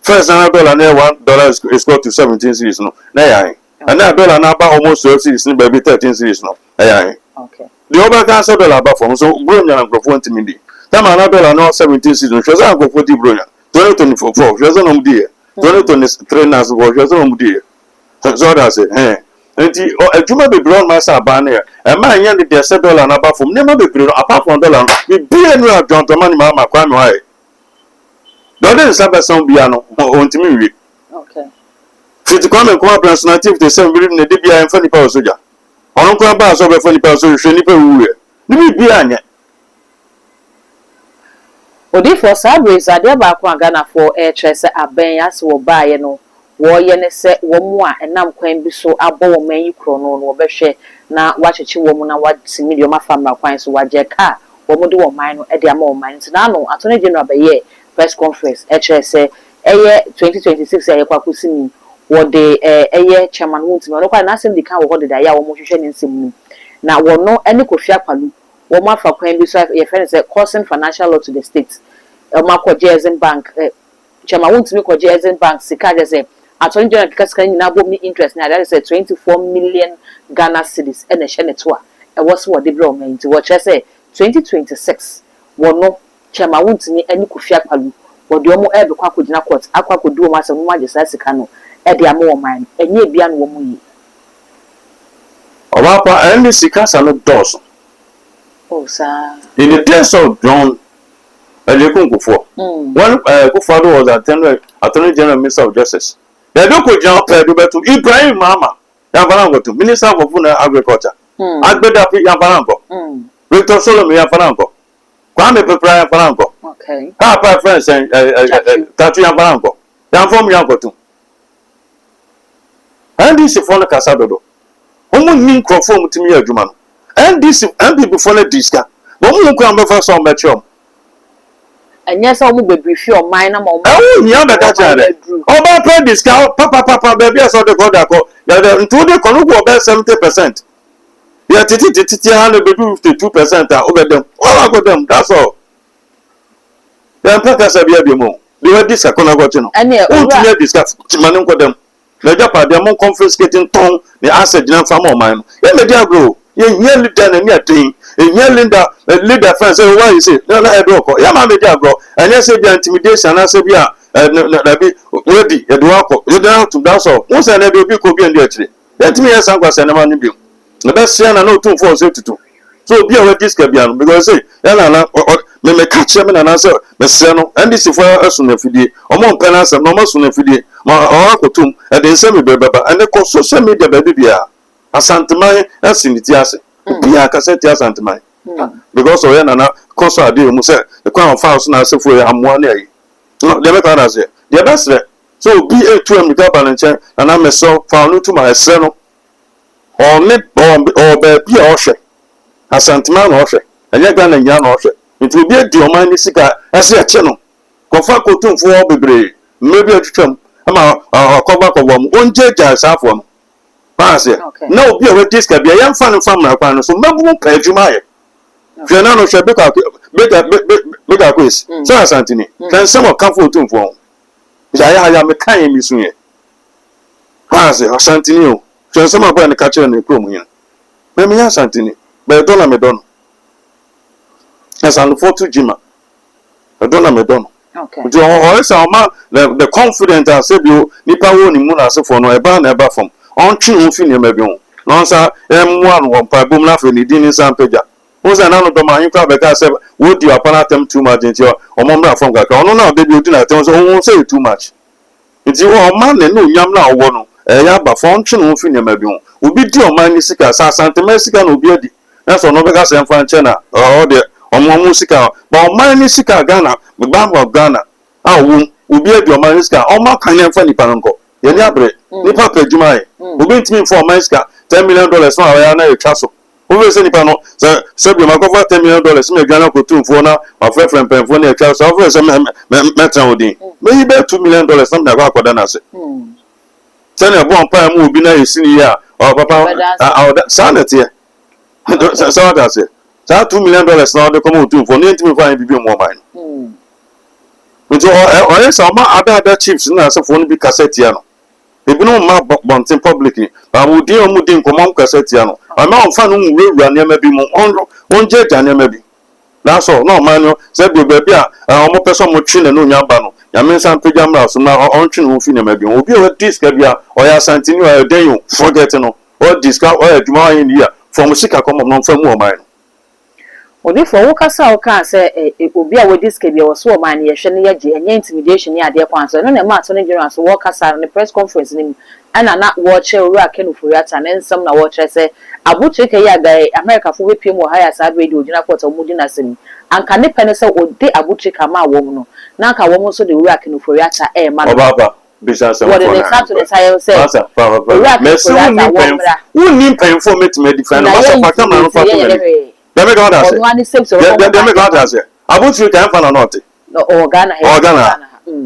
Speaker 1: first na dollar na $1 is equal to 17 cedis no na yan and na dollar na ba almost 12 cedis ni baby 13 cedis no yan
Speaker 2: okay
Speaker 1: the over can say dollar ba fo so bro nya na grofo ntimi Time another no 17 season. She was a go 40 bro. 2024. She was on 2023 nas go. She was on so that's it nti adwuma bebre on masa ban e ma nya de $10 na ba fom ne ma bebre apart from dollar we be enu adwonto mani ma kwa me why do dey sabesan bia no ontimi wi
Speaker 2: okay
Speaker 1: fit come come personative de sem bi ne de bia en fani pa soja ono ko ba so be fani pa so hwe ni pa wuwe ni bi bia anya
Speaker 2: odi for sabres ade ba ko Ghana for airtress aben as wo baaye no wo ye ne se wo mu a enam kwan bi so abo wo man yi kro no wo behwe na wacheche wo mu na watimi de o mafama kwan so waje ka wo mu de wo man no e de ama wo man na no attorney general be ye press conference airtress eye 2026 eye kwakusi ni wo de eye chairman wontimi no kwa na asem di kan wo de da ya wo mu hwehwe ne nsem mu na wo no ene Kofi Akpaloo wo ma fa kwan bi so ye friend say causing financial loss to the state ma ko Jezin Bank chama wontimi ko Jezin Bank sika je say attorney general kaka nyina bom ni interest na that say 24 million Ghana cedis e na hye ne to a e wo so wo de bro man nti wo kire say 2026 wo no chama wontimi ani Kofi Akpaloo wo de omo e be kwa kodina court akwa kodu omo asem mo age sa sika no e de ama wo man enye bia no wo mu yi
Speaker 1: oba pa any sika sa no dos
Speaker 2: oh sir
Speaker 1: in the days of John Kufuor when Kufuor was Attorney General Minister of Justice they don't go John Pedro Ibrahim Mama Yavarango to Minister of Food and Agriculture Agbeda Yavarango Victor Solomon Yavarango Kwame Pepra Yavarango
Speaker 2: okay
Speaker 1: Papa friends and Tatu Yavarango Yanfom Yango and this is for the Casadodo Homo Nin Crawford to me a Juman and this and people follow this guy Homo Cramba for some metro
Speaker 2: and yes omo be brief your mind na mo
Speaker 1: nya be ka chare oba pay discount papa baby so de go da ko ya ntu de kono go be 70% ya titi ha no be 52% a obedem all go dem that's all ya mpaka sabia bi mo we were discount kono go chino o tu discount timane ko dem na japa dem mo confiscating ton the asset na fam o man ya media bro ye nya leader na nya tin nya leader friend say why you say no edo ko ya ma media bro anya say be intimidation na say be na be ready edo akọ you don't to that's all won say na be obi ko bi ndi akire let me yes angwa say na ma ni bi na be say na no tun for say tutu so be we disca bia no because say ya na me catch me na say me say no and this for asu na fidie omo nka na say no mo su na fidie ma o akotum e dey say me be baba and ko social media be bia asanteman asiniti ase bia ka say ti asanteman because o ya na koso ade mu say the crown files na say for amwa na yi no dey make na say dey best so be a to am ga balanche na me so fa no to my say no o me o be bia o hwe asanteman no hwe anya ga na nya no hwe nti obi edi o man ni sika ase eche no kofa kotumfo bebre mebi atwam ama akoba kobom onjeja safo no paase na obi a we diska bia yam fa no fam na kwa no so mabu ka adwuma ye hwe na no hwe beka quiz so asantini kan sem ka fo tumfo ya me kan mi sunye paase asantini o hwe sem aba ne ka kire na ekrom yin me ya asantini be dola me dono and for to Jima. I don't know me don't.
Speaker 2: Okay.
Speaker 1: The confident as you nipa woni mu na se for no e ba na e ba from. On twi on fi ne ma bi ho. No sa M1 won pa bom na fe ni din san peja. O sa na no do ma yin ka be ka se wo di apana tem too much nti o mo mra from ka. Ono na be bi odi na tem so won say too much. Nti o ma ne no nyam na wo no e ya ba for on twi on fi ne ma bi ho. Obi di o ma ni sika sa santema sika na obi adi. Na so no be ka se mfa nche na o de omo sika ba o man ni sika Ghana me ba of Ghana a wo obi adi o man sika o ma kan yemfa nipa nko ye ni abre nipa pa adwuma ye obi ntimi for man sika $10 million no awa na e twa so o we se nipa no se bi ma ko $10 million me Ghana ko tumfo na ma frefrem penfo na e twa so o we se me tran odin me yi be $2 million na me akwa akoda na se se na bo pa mu obi na yesini ya o papa sanity so that say that $2 million now they come to for 90 find be more mine. Nti o yes ma other chiefs na say for no be cassette ya no. E bi no ma bontin publicly. Ba wo din o mu din ko mom cassette ya no. Ama on fa no nwura na ma bi mu on jeja na ma bi. That's all. No man, said the baby, almost person more chin and no yambano. Yamin San Pijama, so now on chin who fin maybe will be a disc or ya Santino or day you forgetting or discount or a Juma in here from Sika come on from more mine.
Speaker 2: Obi for Wokasa can say it will be a disc or so man, ye shani and intimidation near their answer. No, a matter of general Wokasa in the press conference and I not watch a rack and Furiat and then some watch I say. Abutrika yaga America for we pay more higher side radio jina kwata mudina sini anka ne pene se ode abutrika ma wo no na anka wo so de work no for yata e ma
Speaker 1: baba bisa se
Speaker 2: what the start to the side say
Speaker 1: merci who nim pen for me to me defend masa pa camera no fa to me dem me go that say dem me go that say abutrika en fa na not
Speaker 2: no Ghana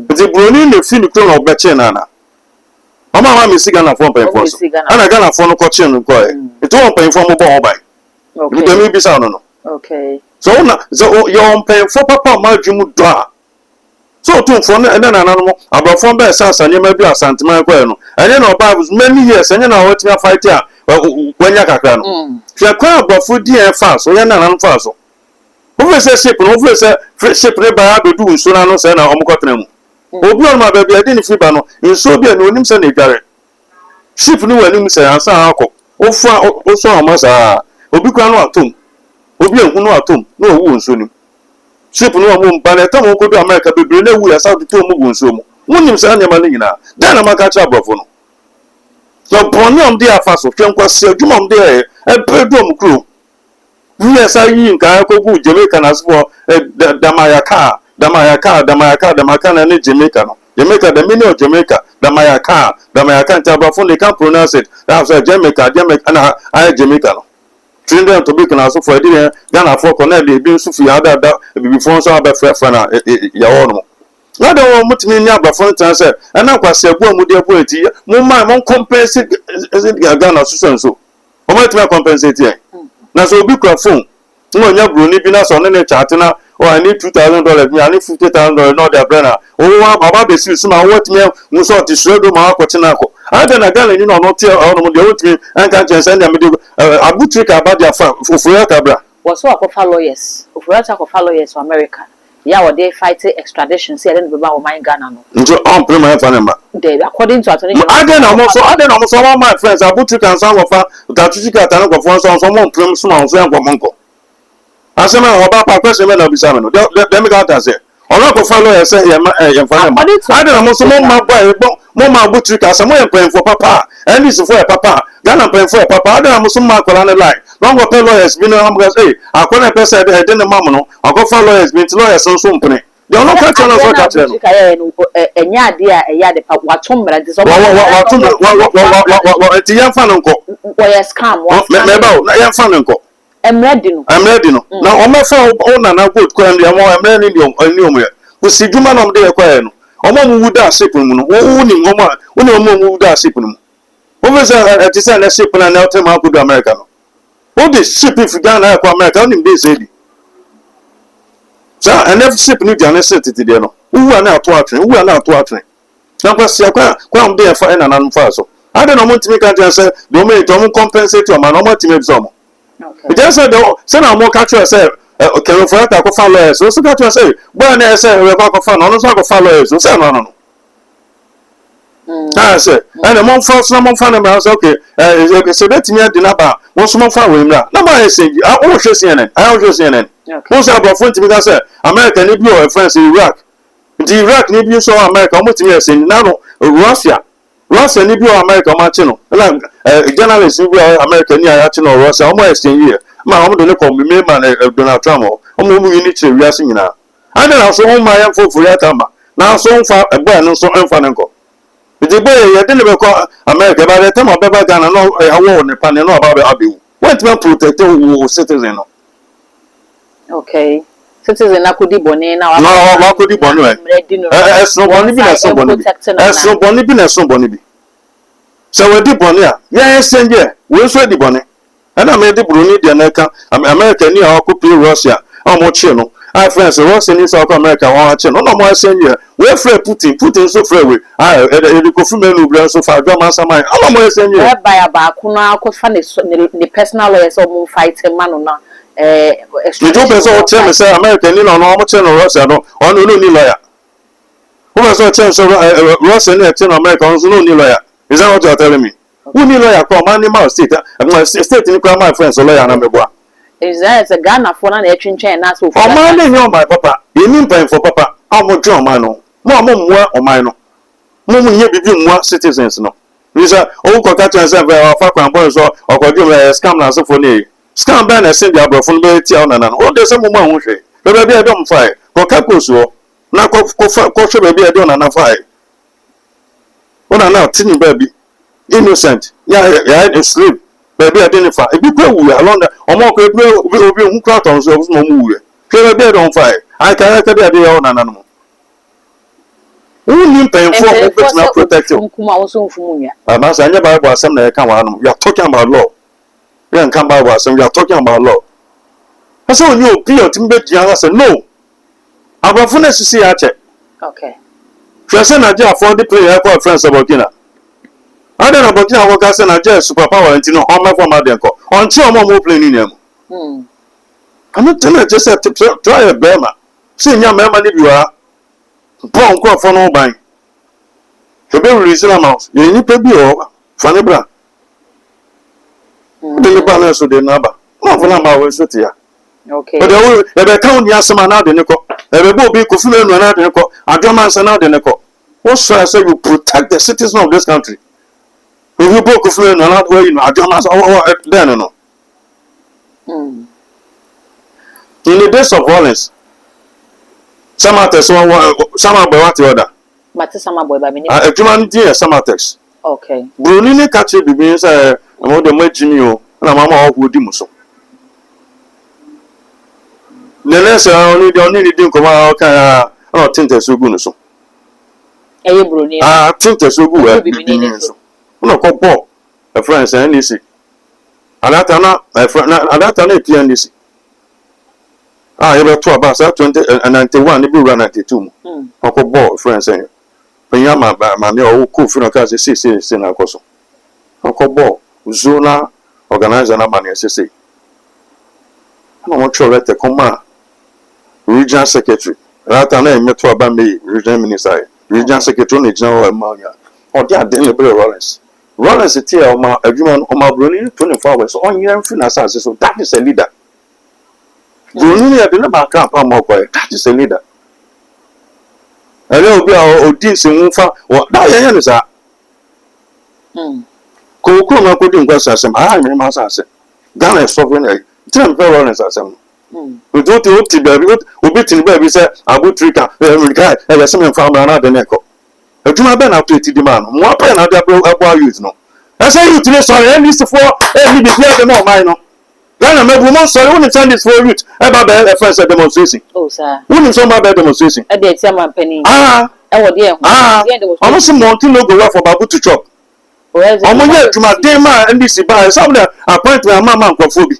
Speaker 1: the broni ne fi ni kro no be che na na Mama wa mi siga na phone pen for so ana Ghana phone ko che no ko it won pen for mo bo obai okay dem mi bisa no
Speaker 2: okay
Speaker 1: so na so your pen for papa ma dwum do a so to phone na na no aba phone be sasa nyema bi asantema ko no enye na oba many years enye na what fight a kwanya kakra no hwe kwa abofo di e fa so ye na no fa so wo fe ship no wo fe ship ne ba do du so na no se na omkotena mu obi on ma baby ade ni fiba no nso bi na onim se na edware ship ni wani mu se ansa akọ ofu o so amasa obi kwa no atom obi ehun no atom na owu nso ni ship no mo mpa na tam ko do America bebre na ewu ya South to mu nso mu wonim se anyama ni nyina dan na maka cha brofo no so bonyom de afa so twenkwase adwumom de e pedom kro wi sa yi nka ko gu Jamaica na so damayaka na ni Jamaica no Jamaica the meaning of Jamaica damayaka ntabafo they can pronounce it that's Jamaica na Jamaica no Trinidad to be na so for the Ghana for connect the bi so fi ada before so aba frɛ na ya wo no na de wo mutimi nya abafo ntan sɛ ɛna kwase abu amudi abu eti mo ma mo compensate Ghana so o ma timi compensate yen na so obi kra phone no nya broni bi na so ne chat na I need $2,000 me I need $50,000 no the brand oh baba be see so na what me mo so ti so do ma akɔte na akɔ ada na Ghana ni no no tie no mo de wotimi anka chen send am de abutrika ba dia fa ofura kabra
Speaker 2: was so akofa lawyers ofura ta akofa lawyers for America yeah what they fight extradition say dem be ba o man Ghana no
Speaker 1: njo on prema fa na
Speaker 2: they according to attorney
Speaker 1: ada na mo so my friends abutrika san go fa tatuchika tan go fo so mo prem so ma so yan go monko asema oba pa question me na bisa me no dem me ga say ona ko follow ye say ye fa na ada na mo so mo ma boy mo ma butrika say mo ye pen for papa and this for papa Ghana pen for papa ada na mo so ma kola na line no go pay lawyers bi no am go say akona person de de na mam no akọ lawyers bi lawyers so mpene de ono ka tell us what that no
Speaker 2: enya ade a eya de pa watom mra de so
Speaker 1: wa ti yan fa no nko
Speaker 2: wa scam wa
Speaker 1: me ba na yan fa no nko
Speaker 2: I'm ready no
Speaker 1: na o me fa o na na good kwa ndi am o me ni ni o mo ya ku si dwuma no de kwa no o mo mu da shape mu no wo ni ngoma wo ni o mo mu da shape mu o be say ti say na shape na na o te ma ku do America no o de shape if Ghana kwa America o ni dey say di so and every shape ni dia na set ti de no wo na ato atwen na kwa si kwa o de fa na na mfa so ade no mo ntimi ka dia say do me to mo compensate o ma no mo ntimi so mo okay just say na mo catch you say okay for that ko follow so catch you say boy na say we ko follow no so ko follow so say no say and mo force na mo fa na me say okay so that me dey na ba mo so mo fa we mra na ba say o hwe CNN mo say about front me that say America ni bi o friends Iraq ni bi so America mo ti me say na no Russia ni bi o America ma chi no na journalist bi o America ni aya chi no Russia o mo exchange here ma o mo do ne ko me man Donald Trump o mo mu ni chi wiase nyina ada na so mo ma yan foforo ata ma na so mfa ebo no so mfa ne nko the boy ye de ne be ko America ba de tema be ba Ghana no awo ne pa ne no ba be abewu want to protect wo citizen no
Speaker 2: okay citizen akodi boni na
Speaker 1: wa akodi boni so boni bi na so boni bi so we di boni a ye senje we so di boni ana me di broni de na ka America ni a occupy Russia mo chi no I friends Russia ni so America wa chi no mo senje we free Putin so free we e ko fu me no bra so fa dwa man samai mo senje
Speaker 2: e ba ya ba ku na ko fa ne personal lawyers o mo fight man no na
Speaker 1: You do person tell me say American ni no mo che no Russia no on no ni lawyer. Who person tell so Russia ni tell America on no ni lawyer. Is that what you are telling me? Who ni lawyer come animal state? My state ni come my friends lawyer na me boa.
Speaker 2: Is that a Ghana for na etwinchen na so for.
Speaker 1: O man ni my papa. You mean pay for papa. How much your man no? Mo o man no. Mo nye bibi mo citizens no. Nisa o ko ka tell say fa kwan boy so o ko dum scam na so for ni. Scam ban na send your bro phone be tia na na. O de say mo ma hu hwe. Be be e dom fa e. Ko ka ko so na ko hwe be e dom na na fa e. Ona na tini baby innocent. Yeah, sleep. Baby identify. E bi kwa wu along the omo ko obi hu kra ton so mo mu wu. Hwe be e dom fa e. I can ka be e na na no. Who need paying for not protect you? I'm saying about some that come on. We are talking about law. We are come about some. We are talking about law. I saw you appeal to me. I said no. Our friends to see. I check.
Speaker 2: Okay.
Speaker 1: First, I just for the player called friends of Burkina. I don't know Burkina. What I said, I just superpower and you know how much for my denko. Until more playing them. I'm not telling you. Just have to try a bear. See, young man, if you are. Pon ko fo no ban. To be release na mouse. Ye ni pe bi o fa ne bra. De le ba na so de na ba. No fo na ma we so tia.
Speaker 2: Okay.
Speaker 1: But e be count ni asema na de ne ko. E be bo bi ko fu na na de ne ko. Adoma san na de ne ko. What so I say you protect the citizens of this country. If you bo ko fu na na where you know Adoma san then no. In the days of violence Samatex sama boy what order.
Speaker 2: Mate sama boy ba me ni.
Speaker 1: Adwuma ndi Samatex.
Speaker 2: Okay.
Speaker 1: Bruni ni ka che bibi say mo de magini o na mama o hodi mu so. Nene say oni ni din ko ma ka o tinte so gu no so.
Speaker 2: Eye bruni.
Speaker 1: Tinte so gu we. So. No ko po a friend say ni si. Alata na alata na PNDC. You better about 91, you be 92. Uncle Boy, friends saying, when you are my near cool funeral, say, na koso. Uncle Boy, Zona, organizer, and money, say. I don't want to let the command. Regional Secretary, Rata name Metro Bambi, Regional Minister, Regional Secretary, General Ammonia, or they are deliberate Rollins. Rollins is here, a human, my Bruni, 24 hours, on your finance, so that is a leader. Bruni had been about camp more quiet. That is a leader. And there will be our deeds in Mufa or that is that. Kokuma couldn't go as some. I remember as Ghana is sovereign. Tell very honest as some. We don't do it, baby. We beat in baby, say, I would trick her. Guy, and there's something from another neck. I do my best out to the man. More pen out there about you know. I say you to this one, and this for every declare the no minor. Ghana me woman sorry when send this for youth. Eba be friends demonstration.
Speaker 2: Oh sir.
Speaker 1: When some be demonstration.
Speaker 2: E dey tell man penny.
Speaker 1: E
Speaker 2: wo dey ho.
Speaker 1: Almost mountain no go work for babu to chop. Omo ye tuma dey ma NDC ba some the appointment mama nkofo bi.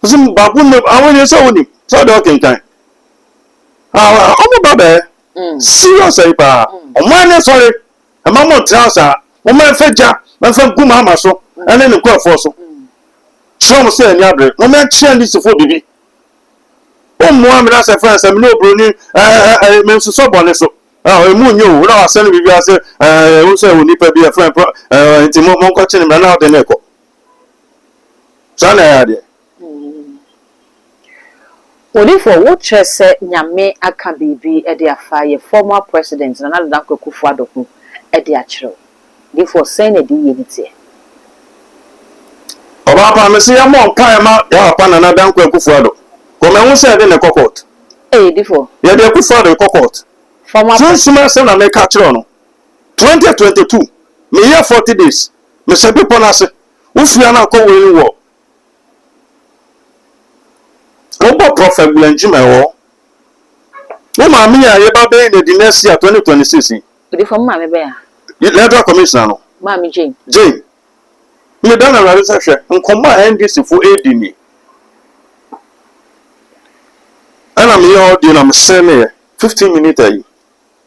Speaker 1: Some babu no awon ye so woni. So dey okay kan. Omo ba be. Serious e ba. Omo ane sorry. E ma mo trouser. Omo e feja, e fe guma ama so. Ene ne nkofo so. Some say any abre no me change this for bibi o mo am na say friends am no broni me so bone so e mu nyo wo na asem bibi ase wo say wo nipa bi e friend nti mo ko chine me na de na ko so na ya de
Speaker 2: Odi for wo che se nyame aka bibi e de afa ye former president na Nana Akufo-Addo ho e de a kire di for say na di ye ntie
Speaker 1: Papa, me say am on pa ma ya pa na Nana Akufo-Addo. Ko me hu say de ne court.
Speaker 2: Difo.
Speaker 1: Ya de Akufo-Addo court.
Speaker 2: Former
Speaker 1: president say na me ka kire no. 2022. Me here 40 days. Me say people na say, "Wo fi na ko we wo." Obo prophet Blanjima wo. Wo ma me ya ye ba be in the next year 2026.
Speaker 2: Difo ma me be ya.
Speaker 1: Electoral commissioner no.
Speaker 2: Ma me Jane.
Speaker 1: Me done a research nkoma NDC for AD and I'm here doing am say 15 minutes ayi.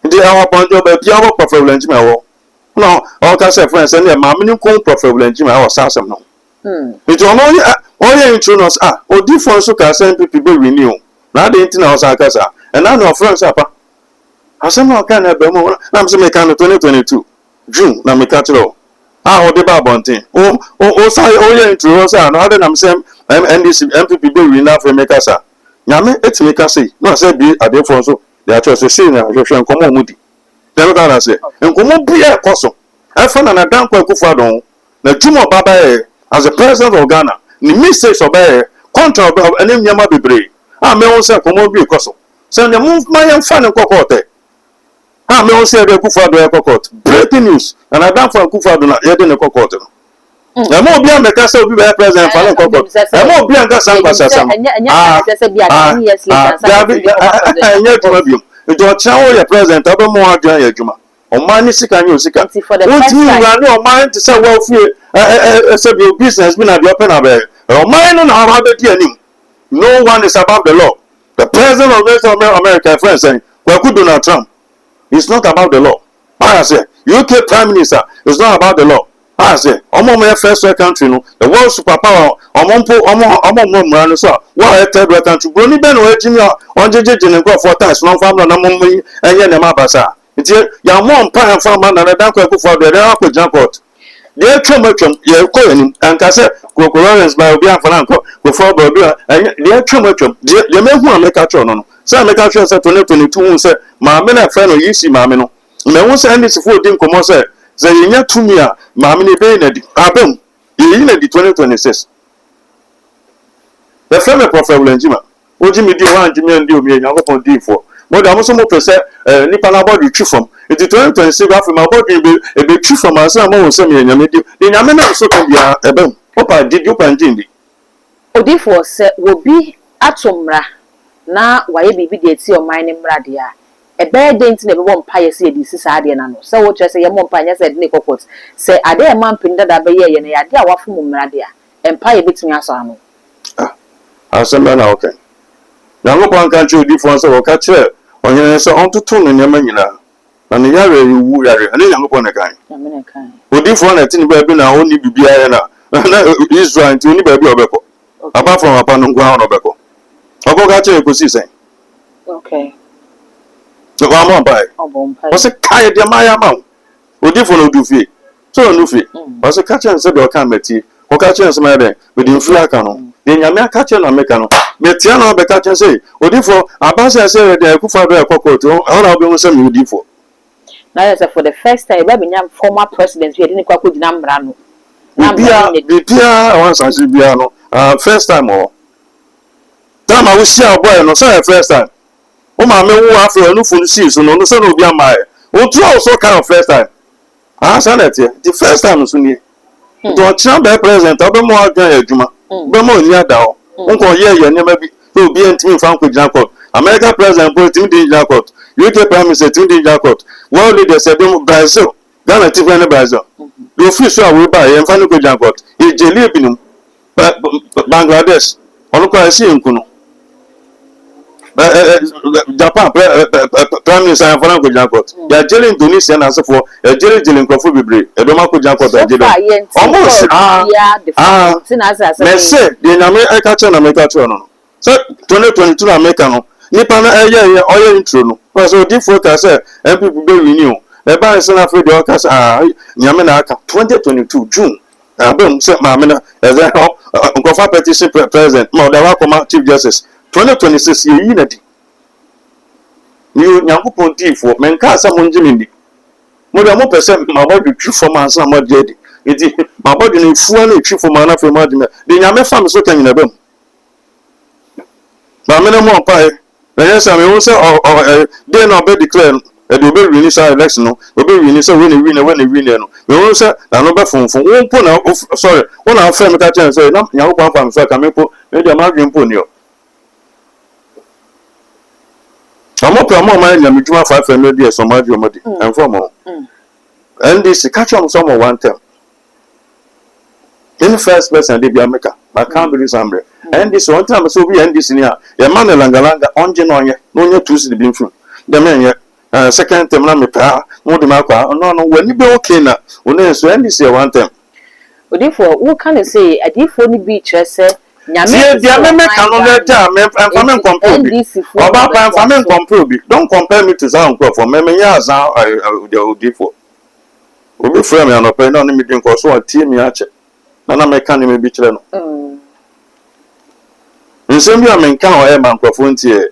Speaker 1: Ndi our bonjo be bia wo prophet Blanjima wo. No, all can say friends and ma me nko prophet Blanjima wo sasem no. Nti ono Oye intronos odi fon so ka say MPP be renew na dey ntin na osakasa and now no friends apa asem na ka na be mo na am say me kan 2022 June na me catch law odi ba bontin o say oye intronos no ade na am say NDC MPP be renew for me kasa nyame etimi ka say no say bi ade fon so they are say say na hwehwe nkomo mudi dem ka na say nkomo bi e koso afa na dan kwa kufa don na jumo baba as the president of Ghana ni mistakes obey contra of any nyama bebre me won say komo bi koso say the move my fan kokot me won say de kufa do kokot breaking news and I for kufa do na ye de ne kokot na mo bi am ka say obi be president fan kokot mo bi am ka san kwasa sam anya tuma bi do chawo ye president obo mo adwan ye adwuma Omani sika nyo sika. What you run your mind to say well free your business been at the open abe. Omani no how no one is above the law. The president of America, friends saying, well, could Donald Trump. It's not about the law. I say, UK Prime Minister, it's not about the law. I say, first world country, no, the world superpower, Omon so what third world country, Bruni Ben or Jimmy on JJ and go 4 times, long family, and Yenamabasa. Ya mom pa farmer na dan kwa for the akwa jampot dey twemotwem ye ko anim anka se Lawrence by obi afana nko ko for bobi dey twemotwem dey mehu ameka cho no se ameka cho se 2022 hu se ma me na fa no yisi ma me no me hu se ndisi fo di nkomo se yenya tumi a ma me ne be na di abem ye na di 2026 the family prophet Wulanjima oji mi di wan jimi ndi omi enya ko di fo mo da mo so mo pese nipa na body twi from it 2026 afi my body be twi from asa mo so me nyame di nyame na so kan bia ebem opa di opa njindi
Speaker 2: odifo se wo bi atomra na waye bibi de eti o man ne mra de a ebe de nti na be bom paye se edi sisa ade na no se wo kire se ye mo mpanya se de ne kokot se ade e man pinda da be ye ne ade a wafo mo mra de a empaye betumi aso ano
Speaker 1: asema na okay yango kwa nkanchi odifo se wo ka kire onye se on tutu no nyama nyina na ne yare wu yare ani yango kwa na kan odifo na tini ba bi na oni bibia ya na Israel nti oni ba bi obeko apart from apa no ngwa no obeko ogo ka kire ko si sen
Speaker 2: okay
Speaker 1: so wa mo bai o se kai de maya ma odifo no dufie so no fi o se ka kire se de o kan meti o ka kire se ma de we di nfiri aka no de nyame aka kire na meka no metia na be ka kire se odifo abasa se de kufa do ekokot o na obi hu se mi odifo
Speaker 2: na yes for the first time ba benya former president we de ne kwa ko dina mra no
Speaker 1: bia once as bia no first time o time I will see our boy no say first time o ma me wo afro no fun see so no so no obi amae o tu also kind of first time say that the first time so ni do chan be president obi mo adwan adwuma be mo ni ada o nko ye ne ma bi obi entimi fan ko Jacob America president boy tim di Jacob UK prime minister tim di Jacob world leader say dem Brazil Ghana ti fane Brazil do fi so awe ba ye fan ko Jacob e jeli ebinum Bangladesh oluko esi nkuno Japan prime minister fan ko Jacob ya jeli Indonesia na sefo ya jeli nkofo bebre e do ma ko Jacob da jeli almost me say de nyame e ka che na me ka che no so 2022 America no nipa na eye oye intro no so different ka say MPP be renew e ba se na free de o ka say nyame na aka 2022 June abem se ma me na e ze nkofa petition president ma da wa koma chief justice 2026 ye yi na di ni nyankopon tifo men ka sa mo njimi ndi mo da mo pese ma ba twi form ansa ma je di iti ma ba di ni fuwa na twi form na fe ma di me de nyame fam so kan nyina bam na me na mo pa e na yes am won say dey no be declare e do be initial election no be initial when win no me won say na no be funfun won po na sorry won na fa me ka chen say na nyankopon fam so ka me po me de ma dwen po ni o amo pe amo ma nyame djuma 5 no dey so ma djuma modi inform o NDC catch am some one time in first person dey be America but can't be sombre NDC one time so be NDC ni a ye man langalanga onje no onye no onye tusi de binfu de men ye second time na me pa mo de makwa no wani be okay na one so NDC one time
Speaker 2: odifo wo kan say adifo ni bi kire say
Speaker 1: See, the amendment cannot let me and compare. About famine compare. Don't compare me to some for me. Yes, the default. We be frame and open on meeting because so a team yache. Nana mechanic be channel. In some year, men can or a man perform here.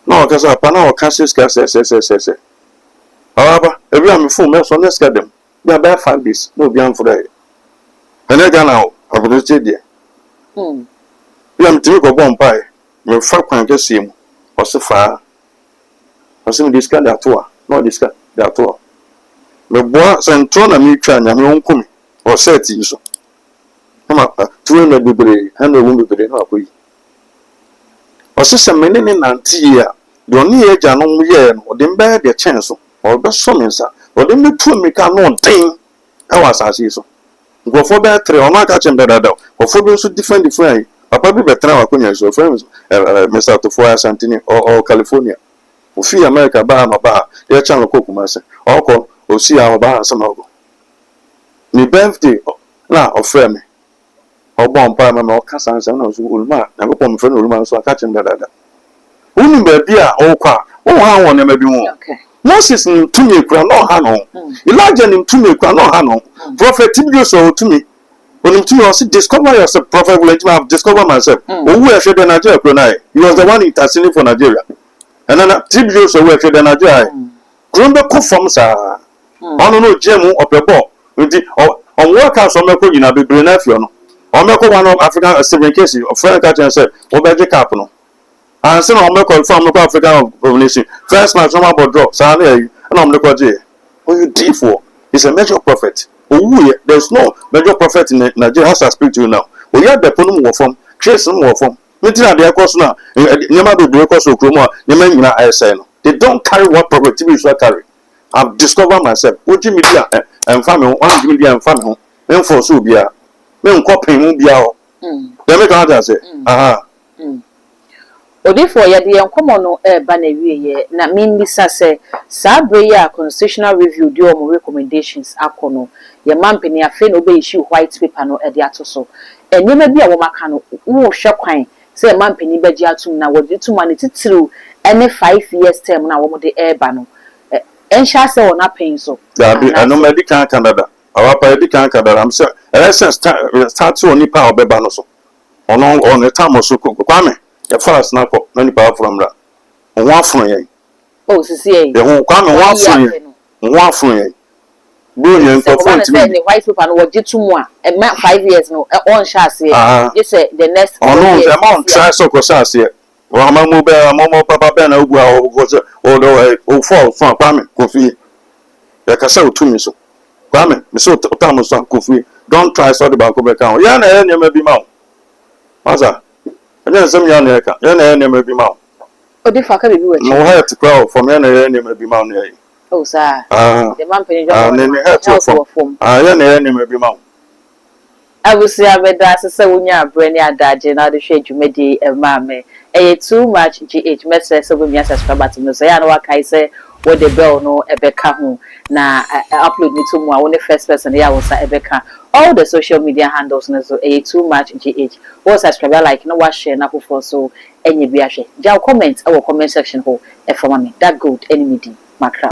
Speaker 1: No, because I pan our cases, however, every I'm full mess on this get them. They are bad 5 days, no beyond for that. And I got now, I would say, dear. We am to go one pie. My fuck can just see him. Or so far. Or some discard that tour, no discard that tour. The boy sent Tona me trying and your own coming, or said to you so. Come up, 200 be brave, 100 won't be brave, not we. Or sister, many year. The only age I know year, or them bear their chance, or best summons, or them the two make a known thing. I was as you so. Go for that three, or not catching better, or for those who defend the frame. I probably better now, so friends, Mr. Tofoya Santini or California. Who fee America bar my bar, their channel cook myself, or call, or see our bar some of me birthday, now, or friend me. Or bomb pie, my cousins, and also will mark, and upon friend will so I catch him better. Women be dear, oh, car, oh, how one may be more. Moses in to me, no Hanon. Elijah in to me, no Hanon. Prophet Tibius or to me. When you also discover yourself, Prophet will let me have discovered myself. Oh, where should the Nigeria? He was the one interceding for Nigeria. And then Tibius or where should the Nigeria? Remember, come from Sir. I don't know, Jemu of the ball. On workouts on Meko, you know, be brave, you know. On Meko, one of African 7 cases of Frank Catcher said, or Beji Capano. And send on Meko from the African nation. First match, no about drop, Sunday, and I'm the Quaji. What you did for? He's a major prophet. Oh, there's no major prophet in Nigeria has to speak to you now. We have the Punum form, trace some more form. Meeting at their course now, never be the course of Chroma, they don't carry what prophet TV should carry. I've discovered myself. What you media and family, one media and family, then for Subia, then copying Mubia. They make out say, aha.
Speaker 2: Odifo ya de enkomo no ba na wiye na minbisa se saa breya constitutional review di o mo recommendations akono ye mampeni afi no be issue white paper no e de atoso enyema bi a wo maka no wo hwe kwan se mampeni ba gi atum na wo di tuma ne titiru ene 5 years term na wo mo de ba no ensha se wo na pen so
Speaker 1: da bi eno medical Canada awa pa medical Canada am say essence start to nipa obeba no so ono on the time so kwame the first na ko na nipa from ra on wa fun yen
Speaker 2: oh sisi yen
Speaker 1: the won kwame wa fun yen wa fun yen bro yen to front me
Speaker 2: the white paper no wo tumu a e ma 5 years no on sha se you say the next
Speaker 1: no the amount try so ko sha se wa ma mo be mo papa be na ogu a o so o do o fall so kwame kofi ya ka sa otumi so kwame me so tam so kofi don't try so the back of account ya na e nyama bi ma o masa anya nsem ya na eka ya na e nyama bi ma o
Speaker 2: Odifo aka bibi wachi
Speaker 1: no head crowd from ya na e nyama bi ma o na e
Speaker 2: oh sir the man penny job
Speaker 1: ne head from ya na e nyama bi ma o
Speaker 2: abusi abeda sese wonya abrani adaje na de hwe dwumedi emame too much gh message so be subscribe to no so ya na wakai say what the bell no ebeka ho na upload me to mu a won first person ya wosa ebeka all the social media handles no so too much gh wo subscribe like na wa share na for so enye bi ahwe ja comment our comment section ho e for me that good enemy di makra